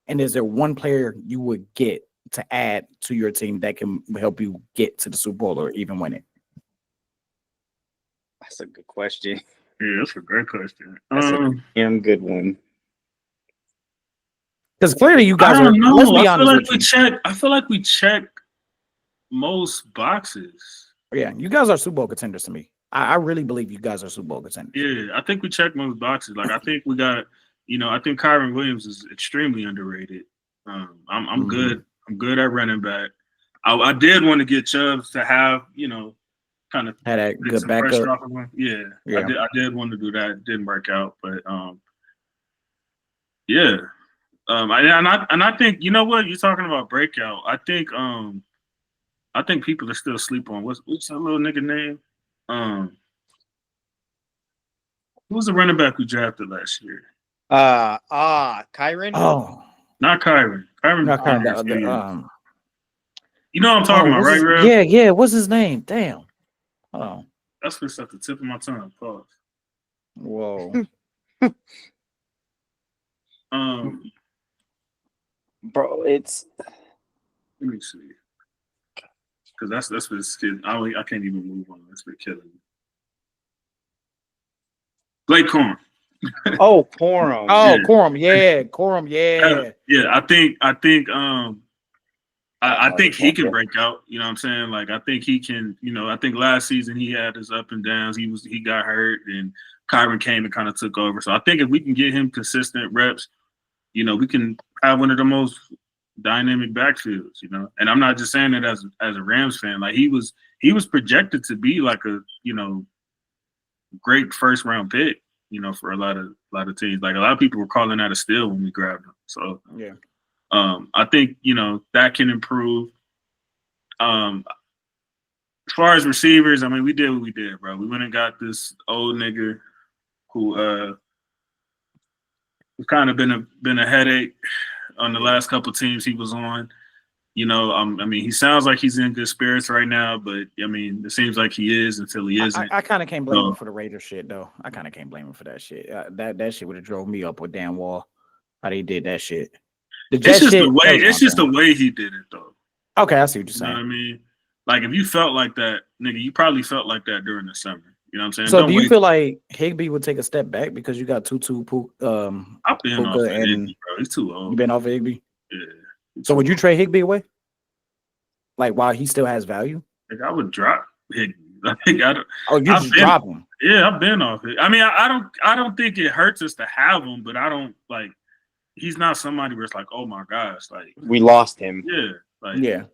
and is there one player you would get to add to your team that can help you get to the Super Bowl or even win it? That's a good question. Yeah, that's a great question. That's a damn good one. Because clearly you guys are. Let's be honest. I feel like we check most boxes. Yeah, you guys are Super Bowl contenders to me. I really believe you guys are Super Bowl contenders. Yeah, I think we check most boxes. Like I think we got, I think Kyron Williams is extremely underrated. I'm good. I'm good at running back. I did want to get Chubbs to have, kind of had a good backup. Yeah. I did want to do that. It didn't work out, but yeah. And I think you know what you're talking about breakout. I think people are still asleep on what's that little nigga name? Who was the running back who drafted last year? Kyron. Oh, Not Kyron. Kyron. not kind of You know what I'm talking about, right, Rev? Yeah. What's his name? Damn. Hold on. That's what's at the tip of my tongue. Pause. Whoa. Bro, it's. Let me see. Because that's what's kidding. I can't even move on. That's what killing me. Blake Corum. Oh, Corum. Oh, Yeah. Corum, yeah. Yeah, I think he can break out. You know what I'm saying? Like, I think he can. You know, I think last season he had his up and downs. He got hurt, and Kyron came and kind of took over. So I think if we can get him consistent reps, you know, we can have one of the most dynamic backfields. You know, and I'm not just saying it as a Rams fan. Like, he was projected to be like a, you know, great first round pick. You know, for a lot of teams. Like, a lot of people were calling that a steal when we grabbed him. So yeah. I think, you know, that can improve. As far as receivers, I mean, we did what we did, bro. We went and got this old nigga who kind of been a headache on the last couple of teams he was on. You know, I mean, he sounds like he's in good spirits right now, but I mean, it seems like he is until he isn't. I kind of can't blame him for the Raiders shit, though. I kind of can't blame him for that shit. That shit would have drove me up with Dan Wall. How they did that shit. It's just the way he did it, though. Okay, I see what you're saying. You know what I mean? Like, if you felt like that, nigga, you probably felt like that during the summer. You know what I'm saying? So do you feel like Higbee would take a step back because you got Tutu, I've been off Puka, of and Higbee, bro. He's too old. You been off of Higbee? Yeah. So would you trade Higbee away? Like, while he still has value? Like, I would drop Higbee. Like, you just drop him? Yeah, I've been off it. I mean, I don't think it hurts us to have him, but I don't like. He's not somebody where it's like, oh my gosh, like we lost him. Yeah, like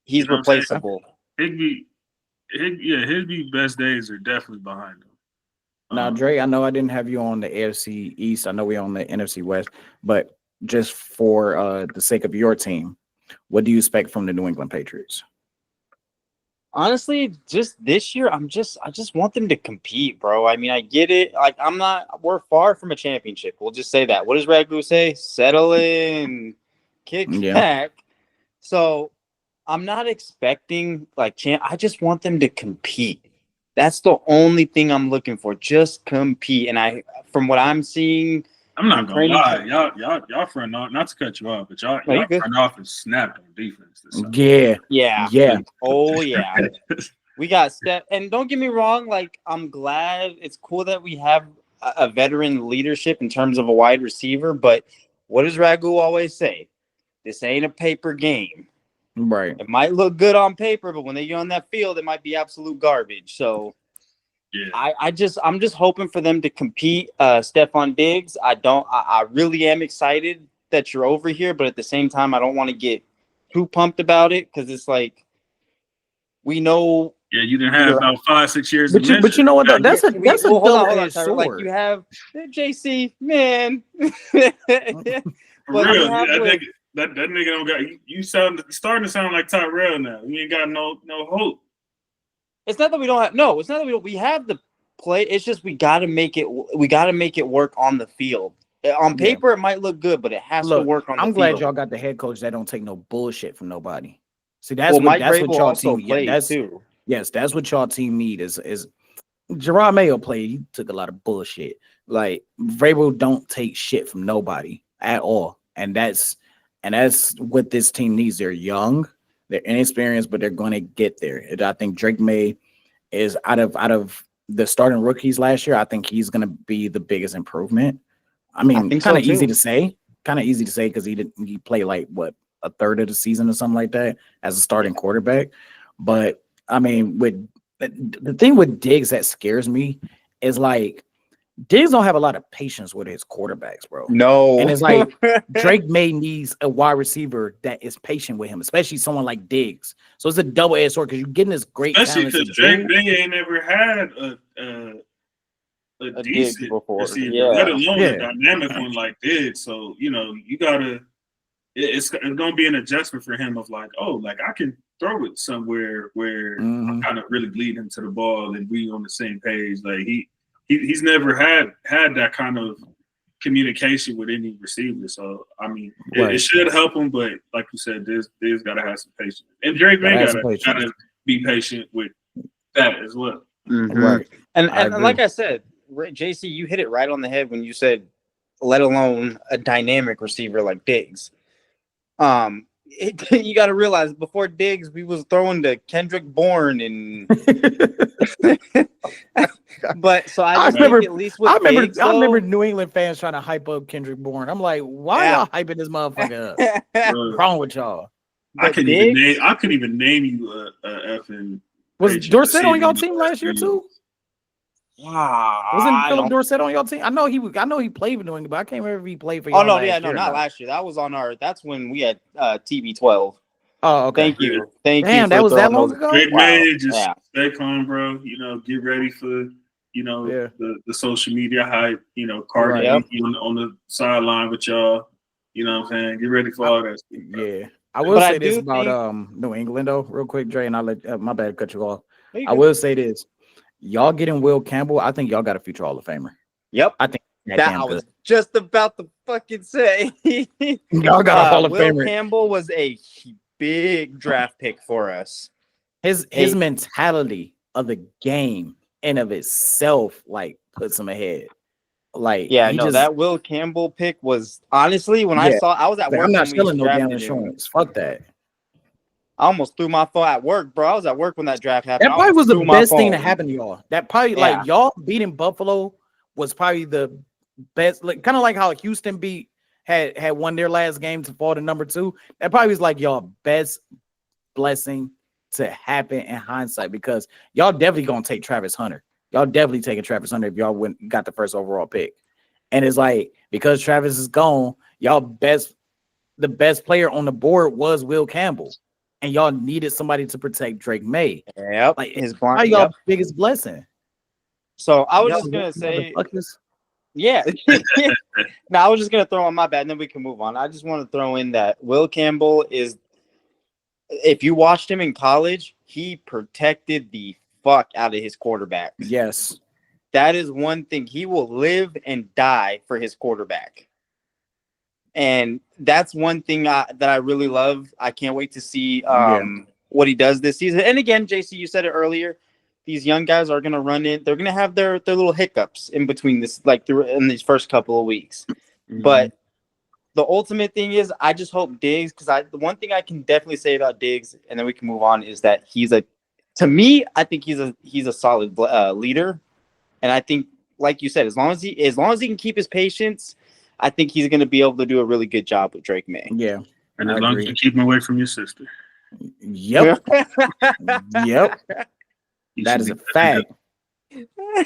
he's replaceable. Higbee, best days are definitely behind him. Now, Dre, I know I didn't have you on the AFC East. I know we're on the NFC West, but just for the sake of your team, what do you expect from the New England Patriots? Honestly, just this year, I just want them to compete, bro. I mean, I get it. Like, we're far from a championship. We'll just say that. What does Ragu say? Settle in, kick back. So I'm not expecting I just want them to compete. That's the only thing I'm looking for. Just compete. And from what I'm seeing, I'm not gonna lie, y'all front off. Not to cut you off, but y'all front off is snapped on defense. Yeah. Oh yeah. We got Steph, and don't get me wrong. Like, I'm glad it's cool that we have a veteran leadership in terms of a wide receiver. But what does Ragu always say? This ain't a paper game. Right. It might look good on paper, but when they get on that field, it might be absolute garbage. So. Yeah. I'm just hoping for them to compete. Stephon Diggs, I really am excited that you're over here, but at the same time, I don't want to get too pumped about it because it's like we know. Yeah, you didn't have about 5-6 years. But you know what? Though? That's a double-edged sword. Like, you have JC, man. But real, I think that nigga don't got you. Starting to sound like Tyrell now. You ain't got no hope. It's not that we don't have it's not that we have the play. It's just we gotta make it work on the field. On paper, it might look good, but it has to work on the field. I'm glad y'all got the head coach that don't take no bullshit from nobody. See, that's what y'all team too. Yes, that's what y'all team need is Gerard Mayo played. He took a lot of bullshit. Like, Vrabel don't take shit from nobody at all. And that's what this team needs. They're young. They're inexperienced, but they're going to get there. And I think Drake May is out of the starting rookies last year. I think he's going to be the biggest improvement. I mean, kind of easy to say because he played like a third of the season or something like that as a starting quarterback. But I mean, with the thing with Diggs that scares me is like Diggs don't have a lot of patience with his quarterbacks, bro. No. And it's like Drake May needs a wide receiver that is patient with him, especially someone like Diggs. So it's a double-edged sword because you're getting this great especially because Drake May ain't never had a decent receiver, let alone a dynamic one like Diggs. So, you know, you gotta it's gonna be an adjustment for him of like, oh, like I can throw it somewhere where I'm kind of really leading to the ball and we on the same page. Like he he's never had that kind of communication with any receiver. So I mean, it should help him, but like you said, Diggs got to have some patience, and Drake May got to be patient with that as well. Mm-hmm. Right. And like I said, JC, you hit it right on the head when you said, let alone a dynamic receiver like Diggs. You got to realize before Diggs, we was throwing to Kendrick Bourne and. But so I remember at least with Diggs, I remember New England fans trying to hype up Kendrick Bourne. I'm like, why y'all hyping this motherfucker up? What's wrong with y'all? I couldn't even name you a effing. Was Dorsett on your team last year too? Wow. Wasn't Philip Dorsett on your team? I know he played for New England, but I can't remember if he played for y'all. Oh no, not last year. That was on our. That's when we had TB12. Oh, okay. Thank you. Damn, that was that long ago. Drake May, just stay calm, bro. Get ready for the social media hype. Cardi on the sideline with y'all. You know what I'm saying? Get ready for all that stuff. Yeah. I will say this about New England though, real quick, Dre, and I'll let my bad cut you off. I will say this. Y'all getting Will Campbell, I think y'all got a future Hall of Famer. Yep. I think that I was just about to fucking say. Y'all got a Hall of Famer. Will Campbell was a big draft pick for us. His mentality of the game and of itself puts him ahead. That Will Campbell pick was honestly when I was at work. I'm not selling no damn insurance. Fuck that. I almost threw my phone at work, bro. I was at work when that draft happened. That probably was the best thing to happen to y'all. That probably y'all beating Buffalo was probably the best. Kind of like how Houston had won their last game to fall to number 2. That probably was y'all best blessing to happen in hindsight, because y'all definitely gonna take Travis Hunter. Y'all definitely taking Travis Hunter if y'all got the first overall pick. And it's because Travis is gone, the best player on the board was Will Campbell. And y'all needed somebody to protect Drake May. Yep. His y'all biggest blessing. So I was just gonna say, yeah. No, I was just gonna throw on my bad, and then we can move on. I just want to throw in that Will Campbell is, if you watched him in college, he protected the fuck out of his quarterback. Yes. That is one thing. He will live and die for his quarterback. And that's one thing that I really love. I can't wait to see what he does this season. And again, JC, you said it earlier. These young guys are going to run in. They're going to have their little hiccups in between this, in these first couple of weeks. Mm-hmm. But the ultimate thing is, I just hope Diggs, because the one thing I can definitely say about Diggs, and then we can move on, is that to me, I think he's a solid leader. And I think, like you said, as long as he can keep his patience, I think he's going to be able to do a really good job with Drake May. Yeah. And as long as you keep him away from your sister. Yep. Yep. That is a fact.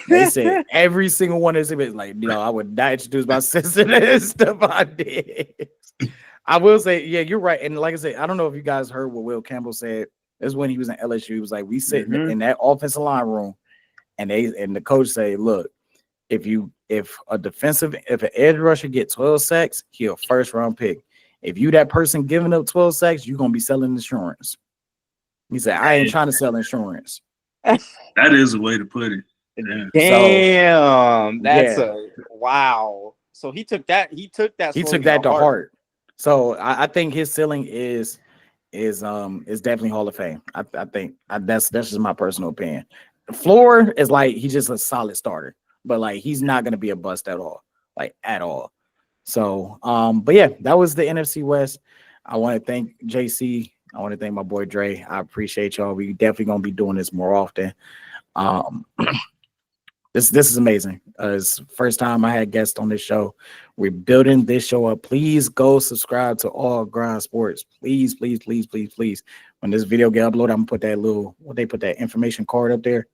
They said every single one of them I would not introduce my sister to this stuff I did. I will say, yeah, you're right. And like I said, I don't know if you guys heard what Will Campbell said. This is when he was in LSU. He was like, we sit in that offensive line room, and the coach say, look, if an edge rusher get 12 sacks, he'll a first round pick. If you that person giving up 12 sacks, you're gonna be selling insurance. He said, I ain't trying to sell insurance. That is a way to put it. Damn, that's wow. So he took that to heart. So I think his ceiling is definitely Hall of Fame. I think that's just my personal opinion. The floor is he's just a solid starter, but he's not gonna be a bust at all, at all. So but yeah, that was the NFC West. I want to thank JC. I want to thank my boy Dre. I appreciate y'all. We definitely gonna be doing this more often. This is amazing. It's the first time I had guests on this show. We're building this show up. Please go subscribe to All Grind Sports. Please, please, please, please, please. When this video get uploaded, I'm gonna put that information card up there.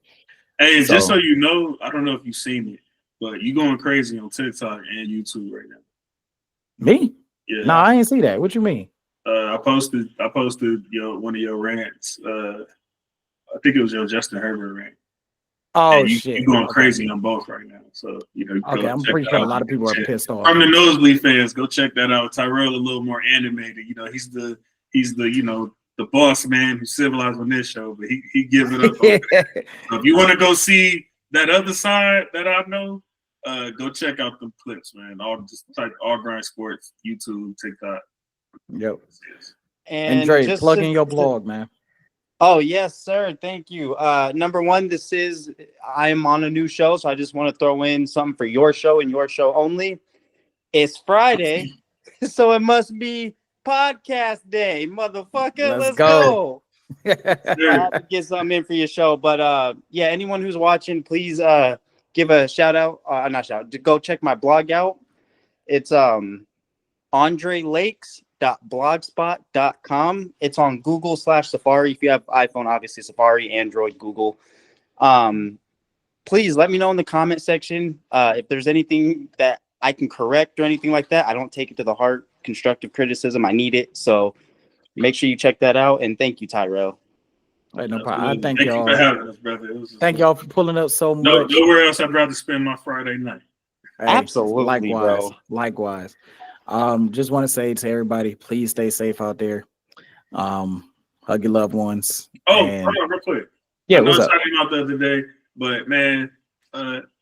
Hey, just so you know, I don't know if you've seen it, but you going crazy on TikTok and YouTube right now. Me? Yeah. No, I ain't see that. What you mean? I posted one of your rants. I think it was your Justin Herbert rant. Oh shit! You're going crazy on both right now. So I'm pretty sure a lot of people are pissed off. From the nosebleed fans, go check that out. Tyrell a little more animated. He's the the boss man who's civilized on this show, but he give it up. So if you want to go see that other side that I know, go check out them clips, man. Just type All Grind Sports, YouTube, TikTok. Yep. And Dre, just plug in your blog, man. Oh, yes, sir. Thank you. Number one, I'm on a new show, so I just want to throw in something for your show and your show only. It's Friday, so it must be podcast day, motherfucker. Let's go. I have to get something in for your show. But yeah, anyone who's watching, please give a shout out. Not shout out, to go check my blog out. It's andrelakes.blogspot.com. It's on Google/Safari. If you have iPhone, obviously Safari, Android, Google. Please let me know in the comment section if there's anything that I can correct or anything like that. I don't take it to the heart. Constructive criticism, I need it. So make sure you check that out. And thank you, Tyrell. Right, no problem. I thank you y'all for having us, brother. Thank y'all for pulling up so much. Nowhere else I'd rather spend my Friday night. Hey, absolutely, likewise, bro. Likewise. Just want to say to everybody, please stay safe out there. Hug your loved ones. Oh, hold on, real quick. Yeah, I know what's I up? shouted him out the other day, but man,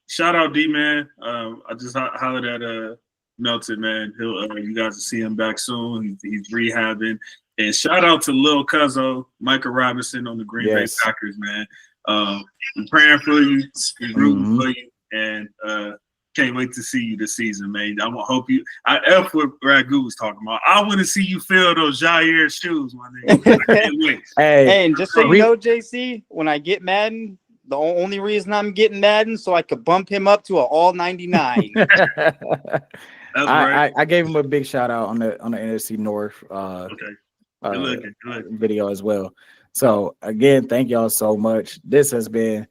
shout out D man. I just hollered at Melton, man. You guys will see him back soon. He's rehabbing. And shout out to Lil Cuzzo, Micah Robinson on the Green Bay Packers, man. I'm praying for you, rooting for you, and can't wait to see you this season, man. I hope you. I F what Ragu was talking about. I want to see you fill those Jair shoes, my nigga. I can't wait. Hey, and just so you know, JC, when I get Madden, the only reason I'm getting Madden so I could bump him up to an all 99. I gave him a big shout out on the NFC North video as well. So again, thank y'all so much. This has been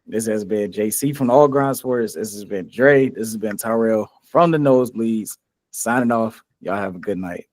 JC from the All Grind Sports. This has been Dre. This has been Tyrell from the Nosebleeds. Signing off. Y'all have a good night.